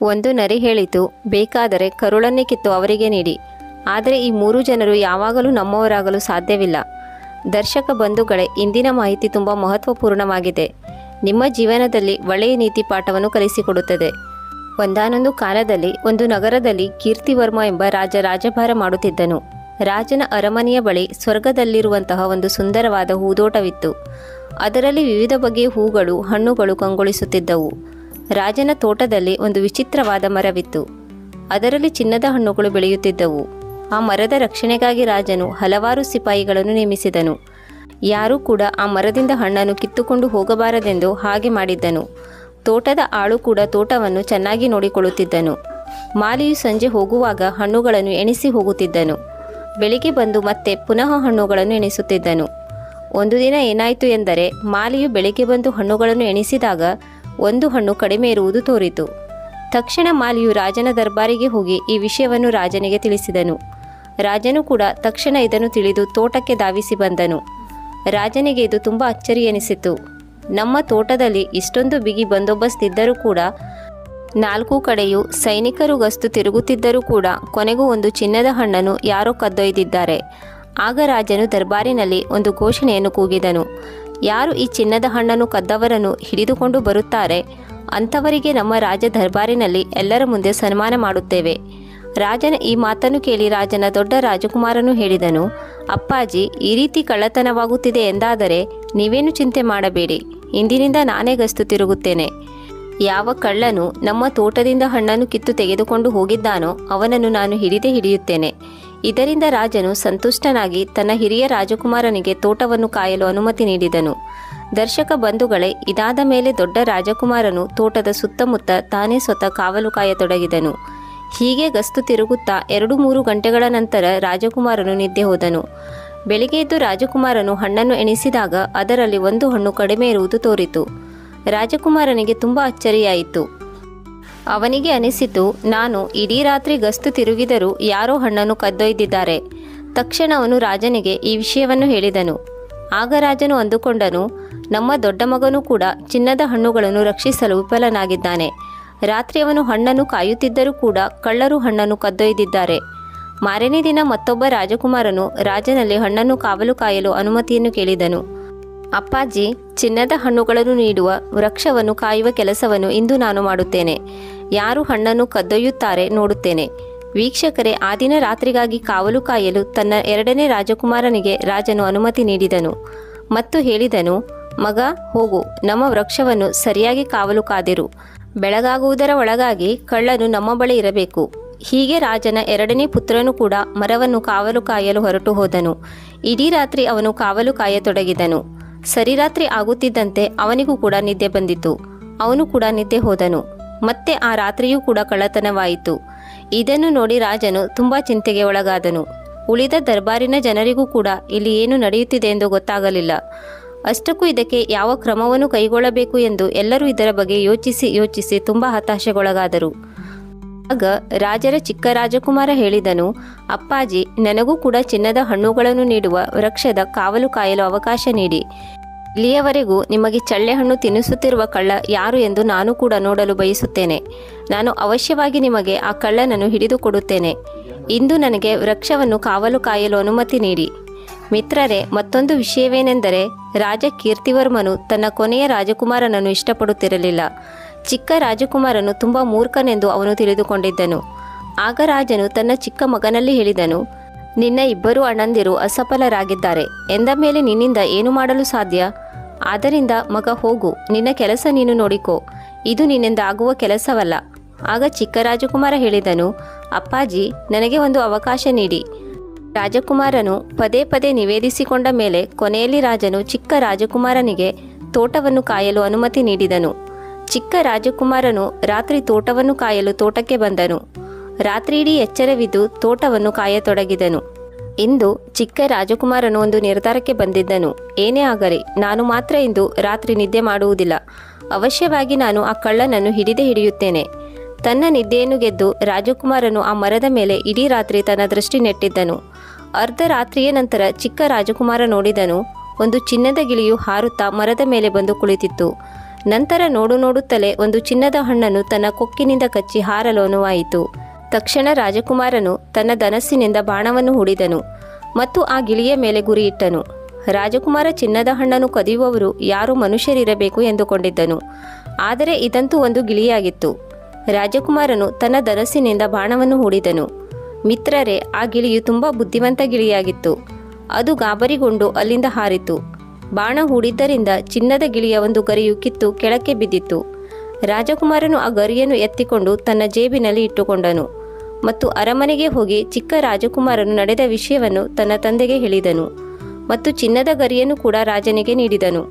ಒಂದು ನರಿ ಹೇಳಿತು, ಬೇಕಾದರೆ ಕರುಳನ್ನೇ ಕಿತ್ತು ಅವರಿಗೆ ನೀಡಿ. ಆದರೆ ಈ 3 ಜನರು ಯಾವಾಗಲೂ ನಮ್ಮವರಾಗಲು ಸಾಧ್ಯವಿಲ್ಲ. ದರ್ಶಕ ಬಂಧುಗಳೇ, ಇಂದಿನ ಮಾಹಿತಿ ತುಂಬ ಮಹತ್ವಪೂರ್ಣವಾಗಿದೆ. ನಿಮ್ಮ ಜೀವನದಲ್ಲಿ ಒಳ್ಳೆಯ ನೀತಿ ಪಾಠವನ್ನು ಕಲಿಸಿಕೊಡುತ್ತದೆ. ಒಂದಾನೊಂದು ಕಾಲದಲ್ಲಿ ಒಂದು ನಗರದಲ್ಲಿ ಕೀರ್ತಿವರ್ಮ ಎಂಬ ರಾಜ ರಾಜಭಾರ ಮಾಡುತ್ತಿದ್ದನು. ರಾಜನ ಅರಮನೆಯ ಬಳಿ ಸ್ವರ್ಗದಲ್ಲಿರುವಂತಹ ಒಂದು ಸುಂದರವಾದ ಹೂದೋಟವಿತ್ತು. ಅದರಲ್ಲಿ ವಿವಿಧ ಬಗೆಯ ಹೂಗಳು, ಹಣ್ಣುಗಳು ಕಂಗೊಳಿಸುತ್ತಿದ್ದವು. ರಾಜನ ತೋಟದಲ್ಲಿ ಒಂದು ವಿಚಿತ್ರವಾದ ಮರವಿತ್ತು. ಅದರಲ್ಲಿ ಚಿನ್ನದ ಹಣ್ಣುಗಳು ಬೆಳೆಯುತ್ತಿದ್ದವು. ಆ ಮರದ ರಕ್ಷಣೆಗಾಗಿ ರಾಜನು ಹಲವಾರು ಸಿಪಾಯಿಗಳನ್ನು ನೇಮಿಸಿದನು. ಯಾರೂ ಕೂಡ ಆ ಮರದಿಂದ ಹಣ್ಣನ್ನು ಕಿತ್ತುಕೊಂಡು ಹೋಗಬಾರದೆಂದು ಹಾಗೆ ಮಾಡಿದ್ದನು. ತೋಟದ ಆಳು ಕೂಡ ತೋಟವನ್ನು ಚೆನ್ನಾಗಿ ನೋಡಿಕೊಳ್ಳುತ್ತಿದ್ದನು. ಮಾಲಿಯು ಸಂಜೆ ಹೋಗುವಾಗ ಹಣ್ಣುಗಳನ್ನು ಎಣಿಸಿ ಹೋಗುತ್ತಿದ್ದನು. ಬೆಳಿಗ್ಗೆ ಬಂದು ಮತ್ತೆ ಪುನಃ ಹಣ್ಣುಗಳನ್ನು ಎಣಿಸುತ್ತಿದ್ದನು. ಒಂದು ದಿನ ಏನಾಯಿತು ಎಂದರೆ, ಮಾಲಿಯು ಬೆಳಿಗ್ಗೆ ಬಂದು ಹಣ್ಣುಗಳನ್ನು ಎಣಿಸಿದಾಗ ಒಂದು ಹಣ್ಣು ಕಡಿಮೆ ಇರುವುದು ತೋರಿತು. ತಕ್ಷಣ ಮಾಲಿಯು ರಾಜನ ದರ್ಬಾರಿಗೆ ಹೋಗಿ ಈ ವಿಷಯವನ್ನು ರಾಜನಿಗೆ ತಿಳಿಸಿದನು. ರಾಜನು ಕೂಡ ತಕ್ಷಣ ಇದನ್ನು ತಿಳಿದು ತೋಟಕ್ಕೆ ಧಾವಿಸಿ ಬಂದನು. ರಾಜನಿಗೆ ಇದು ತುಂಬ ಅಚ್ಚರಿ ಎನಿಸಿತು. ನಮ್ಮ ತೋಟದಲ್ಲಿ ಇಷ್ಟೊಂದು ಬಿಗಿ ಬಂದೋಬಸ್ತ್ ಇದ್ದರೂ ಕೂಡ, 4 ಕಡೆಯೂ ಸೈನಿಕರು ಗಸ್ತು ತಿರುಗುತ್ತಿದ್ದರೂ ಕೂಡ ಕೊನೆಗೂ ಒಂದು ಚಿನ್ನದ ಹಣ್ಣನ್ನು ಯಾರೋ ಕದ್ದೊಯ್ದಿದ್ದಾರೆ. ಆಗ ರಾಜನು ದರ್ಬಾರಿನಲ್ಲಿ ಒಂದು ಘೋಷಣೆಯನ್ನು ಕೂಗಿದನು. ಯಾರು ಈ ಚಿನ್ನದ ಹಣ್ಣನ್ನು ಕದ್ದವರನ್ನು ಹಿಡಿದುಕೊಂಡು ಬರುತ್ತಾರೆ, ಅಂಥವರಿಗೆ ನಮ್ಮ ರಾಜ ದರ್ಬಾರಿನಲ್ಲಿ ಎಲ್ಲರ ಮುಂದೆ ಸನ್ಮಾನ ಮಾಡುತ್ತೇವೆ. ರಾಜನ ಈ ಮಾತನ್ನು ಕೇಳಿ ರಾಜನ ದೊಡ್ಡ ರಾಜಕುಮಾರನು ಹೇಳಿದನು, ಅಪ್ಪಾಜಿ, ಈ ರೀತಿ ಕಳ್ಳತನವಾಗುತ್ತಿದೆ ಎಂದಾದರೆ ನೀವೇನು ಚಿಂತೆ ಮಾಡಬೇಡಿ. ಇಂದಿನಿಂದ ನಾನೇ ಗಸ್ತು ತಿರುಗುತ್ತೇನೆ. ಯಾವ ಕಳ್ಳನು ನಮ್ಮ ತೋಟದಿಂದ ಹಣ್ಣನ್ನು ಕಿತ್ತು ತೆಗೆದುಕೊಂಡು ಹೋಗಿದ್ದಾನೋ ಅವನನ್ನು ನಾನು ಹಿಡಿಯುತ್ತೇನೆ. ಇದರಿಂದ ರಾಜನು ಸಂತುಷ್ಟನಾಗಿ ತನ್ನ ಹಿರಿಯ ರಾಜಕುಮಾರನಿಗೆ ತೋಟವನ್ನು ಕಾಯಲು ಅನುಮತಿ ನೀಡಿದನು. ದರ್ಶಕ ಬಂಧುಗಳೇ, ಇದಾದ ಮೇಲೆ ದೊಡ್ಡ ರಾಜಕುಮಾರನು ತೋಟದ ಸುತ್ತಮುತ್ತ ತಾನೇ ಸ್ವತಃ ಕಾವಲು ಕಾಯತೊಡಗಿದನು. ಹೀಗೆ ಗಸ್ತು ತಿರುಗುತ್ತಾ 2-3 ಗಂಟೆಗಳ ನಂತರ ರಾಜಕುಮಾರನು ನಿದ್ದೆ ಹೋದನು. ಬೆಳಿಗ್ಗೆ ಎದ್ದು ರಾಜಕುಮಾರನು ಹಣ್ಣನ್ನು ಎಣಿಸಿದಾಗ ಅದರಲ್ಲಿ ಒಂದು ಹಣ್ಣು ಕಡಿಮೆ ಇರುವುದು ತೋರಿತು. ರಾಜಕುಮಾರನಿಗೆ ತುಂಬ ಅಚ್ಚರಿಯಾಯಿತು. ಅವನಿಗೆ ಅನಿಸಿತು, ನಾನು ಇಡೀ ರಾತ್ರಿ ಗಸ್ತು ತಿರುಗಿದರೂ ಯಾರೋ ಹಣ್ಣನ್ನು ಕದ್ದೊಯ್ದಿದ್ದಾರೆ. ತಕ್ಷಣ ಅವನು ರಾಜನಿಗೆ ಈ ವಿಷಯವನ್ನು ಹೇಳಿದನು. ಆಗ ರಾಜನು ಅಂದುಕೊಂಡನು, ನಮ್ಮ ದೊಡ್ಡ ಮಗನೂ ಕೂಡ ಚಿನ್ನದ ಹಣ್ಣುಗಳನ್ನು ರಕ್ಷಿಸಲು ವಿಫಲನಾಗಿದ್ದಾನೆ. ರಾತ್ರಿ ಅವನು ಹಣ್ಣನ್ನು ಕಾಯುತ್ತಿದ್ದರೂ ಕೂಡ ಕಳ್ಳರು ಹಣ್ಣನ್ನು ಕದ್ದೊಯ್ದಿದ್ದಾರೆ. ಮಾರನೇ ದಿನ ಮತ್ತೊಬ್ಬ ರಾಜಕುಮಾರನು ರಾಜನಲ್ಲಿ ಹಣ್ಣನ್ನು ಕಾವಲು ಕಾಯಲು ಅನುಮತಿಯನ್ನು ಕೇಳಿದನು. ಅಪ್ಪಾಜಿ, ಚಿನ್ನದ ಹಣ್ಣುಗಳನ್ನು ನೀಡುವ ವೃಕ್ಷವನ್ನು ಕಾಯುವ ಕೆಲಸವನ್ನು ಇಂದು ನಾನು ಮಾಡುತ್ತೇನೆ. ಯಾರು ಹಣ್ಣನ್ನು ಕದ್ದೊಯ್ಯುತ್ತಾರೆ ನೋಡುತ್ತೇನೆ. ವೀಕ್ಷಕರೇ, ಆ ದಿನ ರಾತ್ರಿಗಾಗಿ ಕಾವಲು ಕಾಯಲು ತನ್ನ 2ನೇ ರಾಜಕುಮಾರನಿಗೆ ರಾಜನು ಅನುಮತಿ ನೀಡಿದನು ಮತ್ತು ಹೇಳಿದನು, ಮಗ, ಹೋಗು, ನಮ್ಮ ವೃಕ್ಷವನ್ನು ಸರಿಯಾಗಿ ಕಾವಲು ಕಾದಿರು. ಬೆಳಗಾಗುವುದರ ಒಳಗಾಗಿ ಕಳ್ಳನು ನಮ್ಮ ಬಳಿ ಇರಬೇಕು. ಹೀಗೆ ರಾಜನ 2ನೇ ಪುತ್ರನು ಕೂಡ ಮರವನ್ನು ಕಾವಲು ಕಾಯಲು ಹೊರಟು ಹೋದನು. ಇಡೀ ರಾತ್ರಿ ಅವನು ಕಾವಲು ಕಾಯತೊಡಗಿದನು. ಸರಿರಾತ್ರಿ ಆಗುತ್ತಿದ್ದಂತೆ ಅವನಿಗೂ ಕೂಡ ನಿದ್ದೆ ಬಂದಿತು. ಅವನು ಕೂಡ ನಿದ್ದೆ ಹೋದನು. ಮತ್ತೆ ಆ ರಾತ್ರಿಯೂ ಕೂಡ ಕಳ್ಳತನವಾಯಿತು. ಇದನ್ನು ನೋಡಿ ರಾಜನು ತುಂಬ ಚಿಂತೆಗೆ ಒಳಗಾದನು. ಉಳಿದ ದರ್ಬಾರಿನ ಜನರಿಗೂ ಕೂಡ ಇಲ್ಲಿ ಏನು ನಡೆಯುತ್ತಿದೆ ಎಂದು ಗೊತ್ತಾಗಲಿಲ್ಲ. ಅಷ್ಟಕ್ಕೂ ಇದಕ್ಕೆ ಯಾವ ಕ್ರಮವನ್ನು ಕೈಗೊಳ್ಳಬೇಕು ಎಂದು ಎಲ್ಲರೂ ಇದರ ಬಗ್ಗೆ ಯೋಚಿಸಿ ತುಂಬ ಹತಾಶೆಗೊಳಗಾದರು. ಆಗ ರಾಜರ ಚಿಕ್ಕ ರಾಜಕುಮಾರ ಹೇಳಿದನು, ಅಪ್ಪಾಜಿ, ನನಗೂ ಕೂಡ ಚಿನ್ನದ ಹಣ್ಣುಗಳನ್ನು ನೀಡುವ ವೃಕ್ಷದ ಕಾವಲು ಕಾಯಲು ಅವಕಾಶ ನೀಡಿ. ಇಲ್ಲಿಯವರೆಗೂ ನಿಮಗೆ ಚಳ್ಳೆಹಣ್ಣು ತಿನ್ನಿಸುತ್ತಿರುವ ಕಳ್ಳ ಯಾರು ಎಂದು ನಾನು ಕೂಡ ನೋಡಲು ಬಯಸುತ್ತೇನೆ. ನಾನು ಅವಶ್ಯವಾಗಿ ನಿಮಗೆ ಆ ಕಳ್ಳನನ್ನು ಹಿಡಿದುಕೊಡುತ್ತೇನೆ. ಇಂದು ನನಗೆ ವೃಕ್ಷವನ್ನು ಕಾವಲು ಕಾಯಲು ಅನುಮತಿ ನೀಡಿ. ಮಿತ್ರರೇ, ಮತ್ತೊಂದು ವಿಷಯವೇನೆಂದರೆ, ರಾಜ ಕೀರ್ತಿವರ್ಮನು ತನ್ನ ಕೊನೆಯ ರಾಜಕುಮಾರನನ್ನು ಇಷ್ಟಪಡುತ್ತಿರಲಿಲ್ಲ. ಚಿಕ್ಕ ರಾಜಕುಮಾರನು ತುಂಬ ಮೂರ್ಖನೆಂದು ಅವನು ತಿಳಿದುಕೊಂಡಿದ್ದನು. ಆಗ ರಾಜನು ತನ್ನ ಚಿಕ್ಕ ಮಗನಲ್ಲಿ ಹೇಳಿದನು, ನಿನ್ನ 2 ಅಣ್ಣಂದಿರು ಅಸಫಲರಾಗಿದ್ದಾರೆ ಎಂದ ಮೇಲೆ ನಿನ್ನಿಂದ ಏನು ಮಾಡಲು ಸಾಧ್ಯ? ಆದ್ದರಿಂದ ಮಗ, ಹೋಗು, ನಿನ್ನ ಕೆಲಸ ನೀನು ನೋಡಿಕೋ. ಇದು ನಿನ್ನಿಂದ ಆಗುವ ಕೆಲಸವಲ್ಲ. ಆಗ ಚಿಕ್ಕ ರಾಜಕುಮಾರ ಹೇಳಿದನು, ಅಪ್ಪಾಜಿ, ನನಗೆ ಒಂದು ಅವಕಾಶ ನೀಡಿ. ರಾಜಕುಮಾರನು ಪದೇ ನಿವೇದಿಸಿಕೊಂಡ ಮೇಲೆ ಕೊನೆಯಲ್ಲಿ ರಾಜನು ಚಿಕ್ಕ ರಾಜಕುಮಾರನಿಗೆ ತೋಟವನ್ನು ಕಾಯಲು ಅನುಮತಿ ನೀಡಿದನು. ಚಿಕ್ಕ ರಾಜಕುಮಾರನು ರಾತ್ರಿ ತೋಟವನ್ನು ಕಾಯಲು ತೋಟಕ್ಕೆ ಬಂದನು. ರಾತ್ರಿಯಿಡೀ ಎಚ್ಚರವಿದ್ದು ತೋಟವನ್ನು ಕಾಯತೊಡಗಿದನು. ಇಂದು ಚಿಕ್ಕ ರಾಜಕುಮಾರನು ಒಂದು ನಿರ್ಧಾರಕ್ಕೆ ಬಂದಿದ್ದನು. ಏನೇ ಆಗಲಿ, ನಾನು ಮಾತ್ರ ಇಂದು ರಾತ್ರಿ ನಿದ್ದೆ ಮಾಡುವುದಿಲ್ಲ. ಅವಶ್ಯವಾಗಿ ನಾನು ಆ ಕಳ್ಳನನ್ನು ಹಿಡಿಯುತ್ತೇನೆ. ತನ್ನ ನಿದ್ದೆಯನ್ನು ಗೆದ್ದು ರಾಜಕುಮಾರನು ಆ ಮರದ ಮೇಲೆ ಇಡೀ ರಾತ್ರಿ ತನ್ನ ದೃಷ್ಟಿ ನೆಟ್ಟಿದ್ದನು. ಅರ್ಧ ರಾತ್ರಿಯ ನಂತರ ಚಿಕ್ಕ ರಾಜಕುಮಾರ ನೋಡಿದನು, ಒಂದು ಚಿನ್ನದ ಗಿಳಿಯು ಹಾರುತ್ತಾ ಮರದ ಮೇಲೆ ಬಂದು ಕುಳಿತಿತ್ತು. ನಂತರ ನೋಡುತ್ತಲೇ ಒಂದು ಚಿನ್ನದ ಹಣ್ಣನ್ನು ತನ್ನ ಕೊಕ್ಕಿನಿಂದ ಕಚ್ಚಿ ಹಾರಲು ಅನುವಾಯಿತು. ತಕ್ಷಣ ರಾಜಕುಮಾರನು ತನ್ನ ಧನಸ್ಸಿನಿಂದ ಬಾಣವನ್ನು ಹೂಡಿದನು ಮತ್ತು ಆ ಗಿಳಿಯ ಮೇಲೆ ಗುರಿಯಿಟ್ಟನು. ರಾಜಕುಮಾರ ಚಿನ್ನದ ಹಣ್ಣನ್ನು ಕದಿಯುವವರು ಯಾರು ಮನುಷ್ಯರಿರಬೇಕು ಎಂದುಕೊಂಡಿದ್ದನು. ಆದರೆ ಇದಂತೂ ಒಂದು ಗಿಳಿಯಾಗಿತ್ತು. ರಾಜಕುಮಾರನು ತನ್ನ ಧನಸ್ಸಿನಿಂದ ಬಾಣವನ್ನು ಹೂಡಿದನು. ಮಿತ್ರರೇ, ಆ ಗಿಳಿಯು ತುಂಬ ಬುದ್ಧಿವಂತ ಗಿಳಿಯಾಗಿತ್ತು. ಅದು ಗಾಬರಿಗೊಂಡು ಅಲ್ಲಿಂದ ಹಾರಿತು. ಬಾಣ ಹೂಡಿದ್ದರಿಂದ ಚಿನ್ನದ ಗಿಳಿಯ ಒಂದು ಗರಿಯು ಕಿತ್ತು ಕೆಳಕ್ಕೆ ಬಿದ್ದಿತ್ತು. ರಾಜಕುಮಾರನು ಆ ಗರಿಯನ್ನು ಎತ್ತಿಕೊಂಡು ತನ್ನ ಜೇಬಿನಲ್ಲಿ ಇಟ್ಟುಕೊಂಡನು ಮತ್ತು ಅರಮನೆಗೆ ಹೋಗಿ ಚಿಕ್ಕ ರಾಜಕುಮಾರನು ನಡೆದ ವಿಷಯವನ್ನು ತನ್ನ ತಂದೆಗೆ ಹೇಳಿದನು ಮತ್ತು ಚಿನ್ನದ ಗರಿಯನ್ನು ಕೂಡ ರಾಜನಿಗೆ ನೀಡಿದನು.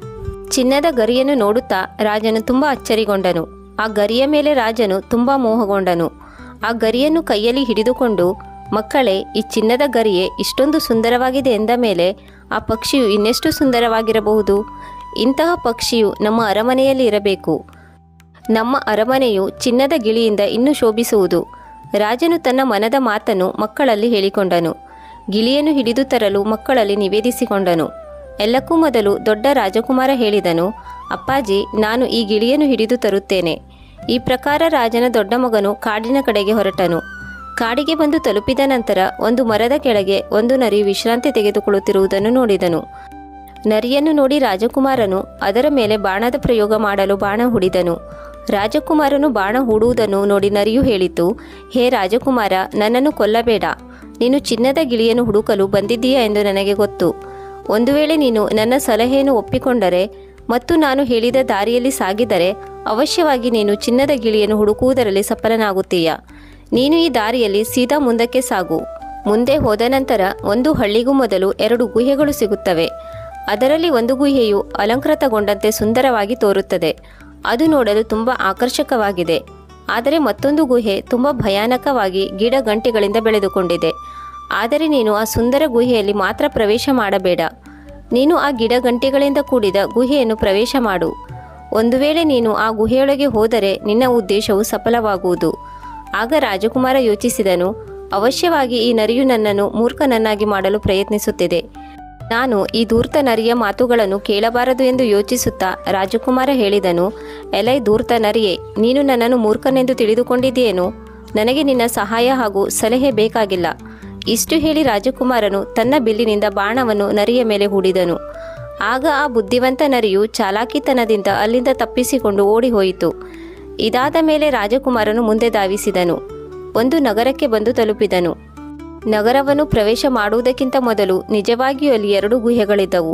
ಚಿನ್ನದ ಗರಿಯನ್ನು ನೋಡುತ್ತಾ ರಾಜನು ತುಂಬ ಅಚ್ಚರಿಗೊಂಡನು. ಆ ಗರಿಯ ಮೇಲೆ ರಾಜನು ತುಂಬ ಮೋಹಗೊಂಡನು. ಆ ಗರಿಯನ್ನು ಕೈಯಲ್ಲಿ ಹಿಡಿದುಕೊಂಡು, ಮಕ್ಕಳೇ, ಈ ಚಿನ್ನದ ಗರಿಯೇ ಇಷ್ಟೊಂದು ಸುಂದರವಾಗಿದೆ ಎಂದ ಮೇಲೆ ಆ ಪಕ್ಷಿಯು ಇನ್ನೆಷ್ಟು ಸುಂದರವಾಗಿರಬಹುದು. ಇಂತಹ ಪಕ್ಷಿಯು ನಮ್ಮ ಅರಮನೆಯಲ್ಲಿ ಇರಬೇಕು. ನಮ್ಮ ಅರಮನೆಯು ಚಿನ್ನದ ಗಿಳಿಯಿಂದ ಇನ್ನೂ ಶೋಭಿಸುವುದು. ರಾಜನು ತನ್ನ ಮನದ ಮಾತನ್ನು ಮಕ್ಕಳಲ್ಲಿ ಹೇಳಿಕೊಂಡನು. ಗಿಳಿಯನ್ನು ಹಿಡಿದು ತರಲು ಮಕ್ಕಳಲ್ಲಿ ನಿವೇದಿಸಿಕೊಂಡನು. ಎಲ್ಲಕ್ಕೂ ಮೊದಲು ದೊಡ್ಡ ರಾಜಕುಮಾರ ಹೇಳಿದನು, ಅಪ್ಪಾಜಿ, ನಾನು ಈ ಗಿಳಿಯನ್ನು ಹಿಡಿದು ತರುತ್ತೇನೆ. ಈ ಪ್ರಕಾರ ರಾಜನ ದೊಡ್ಡ ಮಗನು ಕಾಡಿನ ಕಡೆಗೆ ಹೊರಟನು. ಕಾಡಿಗೆ ಬಂದು ತಲುಪಿದ ನಂತರ ಒಂದು ಮರದ ಕೆಳಗೆ ಒಂದು ನರಿ ವಿಶ್ರಾಂತಿ ತೆಗೆದುಕೊಳ್ಳುತ್ತಿರುವುದನ್ನು ನೋಡಿದನು. ನರಿಯನ್ನು ನೋಡಿ ರಾಜಕುಮಾರನು ಅದರ ಮೇಲೆ ಬಾಣದ ಪ್ರಯೋಗ ಮಾಡಲು ಬಾಣ ಹೂಡಿದನು. ರಾಜಕುಮಾರನು ಬಾಣ ಹೂಡುವುದನ್ನು ನೋಡಿ ನರಿಯು ಹೇಳಿತು, ಹೇ ರಾಜಕುಮಾರ, ನನ್ನನ್ನು ಕೊಲ್ಲಬೇಡ. ನೀನು ಚಿನ್ನದ ಗಿಳಿಯನ್ನು ಹುಡುಕಲು ಬಂದಿದ್ದೀಯಾ ಎಂದು ನನಗೆ ಗೊತ್ತು. ಒಂದು ವೇಳೆ ನೀನು ನನ್ನ ಸಲಹೆಯನ್ನು ಒಪ್ಪಿಕೊಂಡರೆ ಮತ್ತು ನಾನು ಹೇಳಿದ ದಾರಿಯಲ್ಲಿ ಸಾಗಿದರೆ ಅವಶ್ಯವಾಗಿ ನೀನು ಚಿನ್ನದ ಗಿಳಿಯನ್ನು ಹುಡುಕುವುದರಲ್ಲಿ ಸಫಲನಾಗುತ್ತೀಯ. ನೀನು ಈ ದಾರಿಯಲ್ಲಿ ಸೀದಾ ಮುಂದಕ್ಕೆ ಸಾಗು. ಮುಂದೆ ಹೋದ ನಂತರ ಒಂದು ಹಳ್ಳಿಗೂ ಮೊದಲು 2 ಗುಹೆಗಳು ಸಿಗುತ್ತವೆ. ಅದರಲ್ಲಿ ಒಂದು ಗುಹೆಯು ಅಲಂಕೃತಗೊಂಡಂತೆ ಸುಂದರವಾಗಿ ತೋರುತ್ತದೆ. ಅದು ನೋಡಲು ತುಂಬ ಆಕರ್ಷಕವಾಗಿದೆ. ಆದರೆ ಮತ್ತೊಂದು ಗುಹೆ ತುಂಬ ಭಯಾನಕವಾಗಿ ಗಿಡ ಗಂಟೆಗಳಿಂದ ಬೆಳೆದುಕೊಂಡಿದೆ. ಆದರೆ ನೀನು ಆ ಸುಂದರ ಗುಹೆಯಲ್ಲಿ ಮಾತ್ರ ಪ್ರವೇಶ ಮಾಡಬೇಡ. ನೀನು ಆ ಗಿಡ ಗಂಟೆಗಳಿಂದ ಕೂಡಿದ ಗುಹೆಯನ್ನು ಪ್ರವೇಶ ಮಾಡು. ಒಂದು ವೇಳೆ ನೀನು ಆ ಗುಹೆಯೊಳಗೆ ಹೋದರೆ ನಿನ್ನ ಉದ್ದೇಶವು ಸಫಲವಾಗುವುದು. ಆಗ ರಾಜಕುಮಾರ ಯೋಚಿಸಿದನು, ಅವಶ್ಯವಾಗಿ ಈ ನರಿಯು ನನ್ನನ್ನು ಮೂರ್ಖನನ್ನಾಗಿ ಮಾಡಲು ಪ್ರಯತ್ನಿಸುತ್ತಿದೆ. ನಾನು ಈ ಧೂರ್ತ ನರಿಯ ಮಾತುಗಳನ್ನು ಕೇಳಬಾರದು ಎಂದು ಯೋಚಿಸುತ್ತಾ ರಾಜಕುಮಾರ ಹೇಳಿದನು, ಎಲೈ ಧೂರ್ತ ನರಿಯೇ, ನೀನು ನನ್ನನ್ನು ಮೂರ್ಖನೆಂದು ತಿಳಿದುಕೊಂಡಿದ್ದೀಯೇನು? ನನಗೆ ನಿನ್ನ ಸಹಾಯ ಹಾಗೂ ಸಲಹೆ ಬೇಕಾಗಿಲ್ಲ. ಇಷ್ಟು ಹೇಳಿ ರಾಜಕುಮಾರನು ತನ್ನ ಬಿಲ್ಲಿನಿಂದ ಬಾಣವನ್ನು ನರಿಯ ಮೇಲೆ ಹೂಡಿದನು. ಆಗ ಆ ಬುದ್ಧಿವಂತ ನರಿಯು ಚಾಲಾಕಿತನದಿಂದ ಅಲ್ಲಿಂದ ತಪ್ಪಿಸಿಕೊಂಡು ಓಡಿ ಹೋಯಿತು. ಇದಾದ ಮೇಲೆ ರಾಜಕುಮಾರನು ಮುಂದೆ ಧಾವಿಸಿದನು. ಒಂದು ನಗರಕ್ಕೆ ಬಂದು ತಲುಪಿದನು. ನಗರವನ್ನು ಪ್ರವೇಶ ಮಾಡುವುದಕ್ಕಿಂತ ಮೊದಲು ನಿಜವಾಗಿಯೂ ಅಲ್ಲಿ 2 ಗುಹೆಗಳಿದ್ದವು.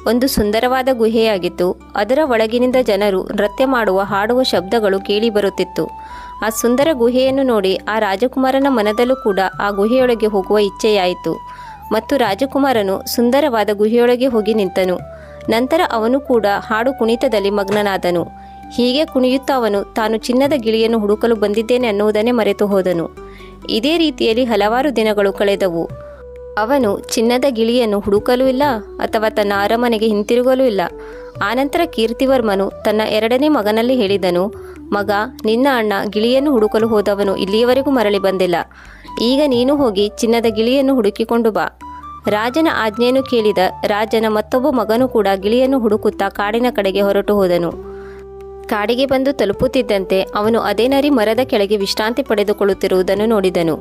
ಒಂದು ಸುಂದರವಾದ ಗುಹೆಯಾಗಿತ್ತು. ಅದರ ಒಳಗಿನಿಂದ ಜನರು ನೃತ್ಯ ಮಾಡುವ, ಹಾಡುವ ಶಬ್ದಗಳು ಕೇಳಿಬರುತ್ತಿತ್ತು. ಆ ಸುಂದರ ಗುಹೆಯನ್ನು ನೋಡಿ ಆ ರಾಜಕುಮಾರನ ಮನದಲ್ಲೂ ಕೂಡ ಆ ಗುಹೆಯೊಳಗೆ ಹೋಗುವ ಇಚ್ಛೆಯಾಯಿತು ಮತ್ತು ರಾಜಕುಮಾರನು ಸುಂದರವಾದ ಗುಹೆಯೊಳಗೆ ಹೋಗಿ ನಿಂತನು. ನಂತರ ಅವನು ಕೂಡ ಹಾಡು ಕುಣಿತದಲ್ಲಿ ಮಗ್ನನಾದನು. ಹೀಗೆ ಕುಣಿಯುತ್ತಾ ಅವನು ತಾನು ಚಿನ್ನದ ಗಿಳಿಯನ್ನು ಹುಡುಕಲು ಬಂದಿದ್ದೇನೆ ಅನ್ನುವುದನ್ನೇ ಮರೆತು ಹೋದನು. ಇದೇ ರೀತಿಯಲ್ಲಿ ಹಲವಾರು ದಿನಗಳು ಕಳೆದವು. ಅವನು ಚಿನ್ನದ ಗಿಳಿಯನ್ನು ಹುಡುಕಲೂ ಇಲ್ಲ ಅಥವಾ ತನ್ನ ಅರಮನೆಗೆ ಹಿಂತಿರುಗಲೂ ಇಲ್ಲ. ಆನಂತರ ಕೀರ್ತಿವರ್ಮನು ತನ್ನ 2ನೇ ಮಗನಲ್ಲಿ ಹೇಳಿದನು, ಮಗ, ನಿನ್ನ ಅಣ್ಣ ಗಿಳಿಯನ್ನು ಹುಡುಕಲು ಹೋದವನು ಇಲ್ಲಿಯವರೆಗೂ ಮರಳಿ ಬಂದಿಲ್ಲ. ಈಗ ನೀನು ಹೋಗಿ ಚಿನ್ನದ ಗಿಳಿಯನ್ನು ಹುಡುಕಿಕೊಂಡು ಬಾ. ರಾಜನ ಆಜ್ಞೆಯನ್ನು ಕೇಳಿದ ರಾಜನ ಮತ್ತೊಬ್ಬ ಮಗನು ಕೂಡ ಗಿಳಿಯನ್ನು ಹುಡುಕುತ್ತಾ ಕಾಡಿನ ಕಡೆಗೆ ಹೊರಟು ಹೋದನು. ಕಾಡಿಗೆ ಬಂದು ತಲುಪುತ್ತಿದ್ದಂತೆ ಅವನು ಅದೇ ನರಿ ಮರದ ಕೆಳಗೆ ವಿಶ್ರಾಂತಿ ಪಡೆದುಕೊಳ್ಳುತ್ತಿರುವುದನ್ನು ನೋಡಿದನು.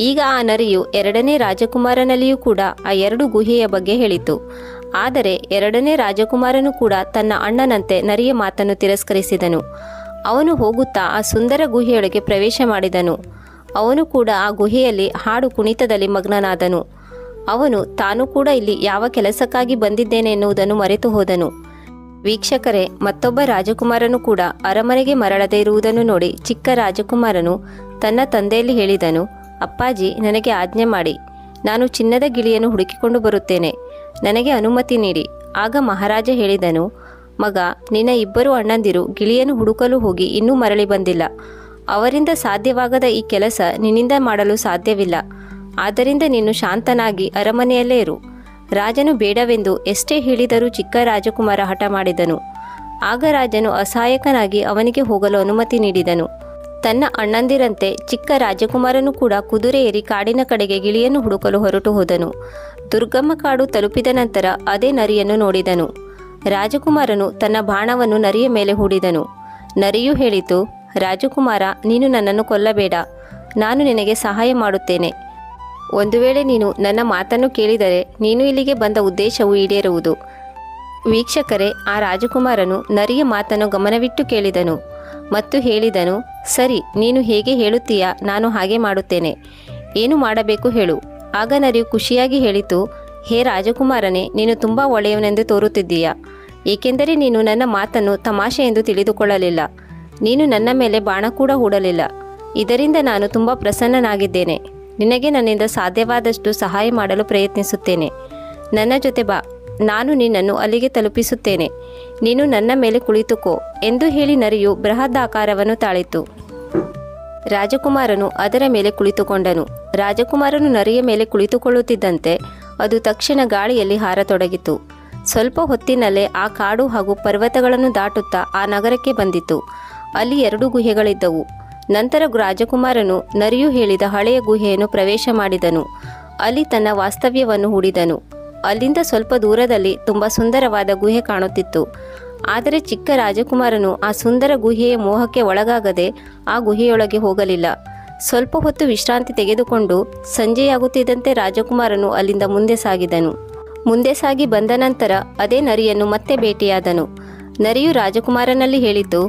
ಈಗ ಆ ನರಿಯು 2ನೇ ರಾಜಕುಮಾರನಲ್ಲಿಯೂ ಕೂಡ ಆ 2 ಗುಹೆಯ ಬಗ್ಗೆ ಹೇಳಿತು. ಆದರೆ 2ನೇ ರಾಜಕುಮಾರನು ಕೂಡ ತನ್ನ ಅಣ್ಣನಂತೆ ನರಿಯ ಮಾತನ್ನು ತಿರಸ್ಕರಿಸಿದನು. ಅವನು ಹೋಗುತ್ತಾ ಆ ಸುಂದರ ಗುಹೆಯೊಳಗೆ ಪ್ರವೇಶ ಮಾಡಿದನು. ಅವನು ಕೂಡ ಆ ಗುಹೆಯಲ್ಲಿ ಹಾಡು ಕುಣಿತದಲ್ಲಿ ಮಗ್ನನಾದನು. ಅವನು ತಾನು ಕೂಡ ಇಲ್ಲಿ ಯಾವ ಕೆಲಸಕ್ಕಾಗಿ ಬಂದಿದ್ದೇನೆ ಎನ್ನುವುದನ್ನು ಮರೆತು ಹೋದನು. ವೀಕ್ಷಕರೇ, ಮತ್ತೊಬ್ಬ ರಾಜಕುಮಾರನು ಕೂಡ ಅರಮನೆಗೆ ಮರಳದೇ ಇರುವುದನ್ನು ನೋಡಿ ಚಿಕ್ಕ ರಾಜಕುಮಾರನು ತನ್ನ ತಂದೆಯಲ್ಲಿ ಹೇಳಿದನು, ಅಪ್ಪಾಜಿ, ನನಗೆ ಆಜ್ಞೆ ಮಾಡಿ. ನಾನು ಚಿನ್ನದ ಗಿಳಿಯನ್ನು ಹುಡುಕಿಕೊಂಡು ಬರುತ್ತೇನೆ. ನನಗೆ ಅನುಮತಿ ನೀಡಿ. ಆಗ ಮಹಾರಾಜ ಹೇಳಿದನು, ಮಗ, ನಿನ್ನ 2 ಅಣ್ಣಂದಿರು ಗಿಳಿಯನ್ನು ಹುಡುಕಲು ಹೋಗಿ ಇನ್ನೂ ಮರಳಿ ಬಂದಿಲ್ಲ. ಅವರಿಂದ ಸಾಧ್ಯವಾಗದ ಈ ಕೆಲಸ ನಿನ್ನಿಂದ ಮಾಡಲು ಸಾಧ್ಯವಿಲ್ಲ. ಆದ್ದರಿಂದ ನೀನು ಶಾಂತನಾಗಿ ಅರಮನೆಯಲ್ಲೇ ಇರು. ರಾಜನು ಬೇಡವೆಂದು ಎಷ್ಟೇ ಹೇಳಿದರೂ ಚಿಕ್ಕ ರಾಜಕುಮಾರ ಹಠ ಮಾಡಿದನು. ಆಗ ರಾಜನು ಅಸಹಾಯಕನಾಗಿ ಅವನಿಗೆ ಹೋಗಲು ಅನುಮತಿ ನೀಡಿದನು. ತನ್ನ ಅಣ್ಣಂದಿರಂತೆ ಚಿಕ್ಕ ರಾಜಕುಮಾರನು ಕೂಡ ಕುದುರೆ ಏರಿ ಕಾಡಿನ ಕಡೆಗೆ ಗಿಳಿಯನ್ನು ಹುಡುಕಲು ಹೊರಟು ಹೋದನು. ದುರ್ಗಮ ಕಾಡು ತಲುಪಿದ ನಂತರ ಅದೇ ನರಿಯನ್ನು ನೋಡಿದನು. ರಾಜಕುಮಾರನು ತನ್ನ ಬಾಣವನ್ನು ನರಿಯ ಮೇಲೆ ಹೂಡಿದನು. ನರಿಯು ಹೇಳಿತು, ರಾಜಕುಮಾರ, ನೀನು ನನ್ನನ್ನು ಕೊಲ್ಲಬೇಡ, ನಾನು ನಿನಗೆ ಸಹಾಯ ಮಾಡುತ್ತೇನೆ. ಒಂದು ವೇಳೆ ನೀನು ನನ್ನ ಮಾತನ್ನು ಕೇಳಿದರೆ ನೀನು ಇಲ್ಲಿಗೆ ಬಂದ ಉದ್ದೇಶವು ಈಡೇರುವುದು. ವೀಕ್ಷಕರೇ, ಆ ರಾಜಕುಮಾರನು ನರಿಯ ಮಾತನ್ನು ಗಮನವಿಟ್ಟು ಕೇಳಿದನು ಮತ್ತು ಹೇಳಿದನು, ಸರಿ, ನೀನು ಹೇಗೆ ಹೇಳುತ್ತೀಯಾ, ನಾನು ಹಾಗೆ ಮಾಡುತ್ತೇನೆ. ಏನು ಮಾಡಬೇಕು ಹೇಳು. ಆಗ ನರಿಯು ಖುಷಿಯಾಗಿ ಹೇಳಿತು, ಹೇ ರಾಜಕುಮಾರನೇ, ನೀನು ತುಂಬ ಒಳ್ಳೆಯವನೆಂದು ತೋರುತ್ತಿದ್ದೀಯಾ, ಏಕೆಂದರೆ ನೀನು ನನ್ನ ಮಾತನ್ನು ತಮಾಷೆ ಎಂದು ತಿಳಿದುಕೊಳ್ಳಲಿಲ್ಲ. ನೀನು ನನ್ನ ಮೇಲೆ ಬಾಣ ಕೂಡ ಹೂಡಲಿಲ್ಲ. ಇದರಿಂದ ನಾನು ತುಂಬ ಪ್ರಸನ್ನನಾಗಿದ್ದೇನೆ. ನಿನಗೆ ನನ್ನಿಂದ ಸಾಧ್ಯವಾದಷ್ಟು ಸಹಾಯ ಮಾಡಲು ಪ್ರಯತ್ನಿಸುತ್ತೇನೆ. ನನ್ನ ಜೊತೆ ಬಾ, ನಾನು ನಿನ್ನನ್ನು ಅಲ್ಲಿಗೆ ತಲುಪಿಸುತ್ತೇನೆ. ನೀನು ನನ್ನ ಮೇಲೆ ಕುಳಿತುಕೋ ಎಂದು ಹೇಳಿ ನರಿಯು ಬೃಹದಾಕಾರವನ್ನು ತಾಳಿತು. ರಾಜಕುಮಾರನು ಅದರ ಮೇಲೆ ಕುಳಿತುಕೊಂಡನು. ರಾಜಕುಮಾರನು ನರಿಯ ಮೇಲೆ ಕುಳಿತುಕೊಳ್ಳುತ್ತಿದ್ದಂತೆ ಅದು ತಕ್ಷಣ ಗಾಳಿಯಲ್ಲಿ ಹಾರತೊಡಗಿತು. ಸ್ವಲ್ಪ ಹೊತ್ತಿನಲ್ಲೇ ಆ ಕಾಡು ಹಾಗೂ ಪರ್ವತಗಳನ್ನು ದಾಟುತ್ತಾ ಆ ನಗರಕ್ಕೆ ಬಂದಿತು. ಅಲ್ಲಿ 2 ಗುಹೆಗಳಿದ್ದವು. ನಂತರ ರಾಜಕುಮಾರನು ನರಿಯು ಹೇಳಿದ ಹಳೆಯ ಗುಹೆಯನ್ನು ಪ್ರವೇಶ ಮಾಡಿದನು. ಅಲ್ಲಿ ತನ್ನ ವಾಸ್ತವ್ಯವನ್ನು ಹೂಡಿದನು. ಅಲ್ಲಿಂದ ಸ್ವಲ್ಪ ದೂರದಲ್ಲಿ ತುಂಬ ಸುಂದರವಾದ ಗುಹೆ ಕಾಣುತ್ತಿತ್ತು. ಆದರೆ ಚಿಕ್ಕ ರಾಜಕುಮಾರನು ಆ ಸುಂದರ ಗುಹೆಯ ಮೋಹಕ್ಕೆ ಒಳಗಾಗದೆ ಆ ಗುಹೆಯೊಳಗೆ ಹೋಗಲಿಲ್ಲ. ಸ್ವಲ್ಪ ಹೊತ್ತು ವಿಶ್ರಾಂತಿ ತೆಗೆದುಕೊಂಡು ಸಂಜೆಯಾಗುತ್ತಿದ್ದಂತೆ ರಾಜಕುಮಾರನು ಅಲ್ಲಿಂದ ಮುಂದೆ ಸಾಗಿ ಬಂದ ನಂತರ ಅದೇ ನರಿಯನ್ನು ಮತ್ತೆ ಭೇಟಿಯಾದನು. ನರಿಯು ರಾಜಕುಮಾರನಲ್ಲಿ ಹೇಳಿತು,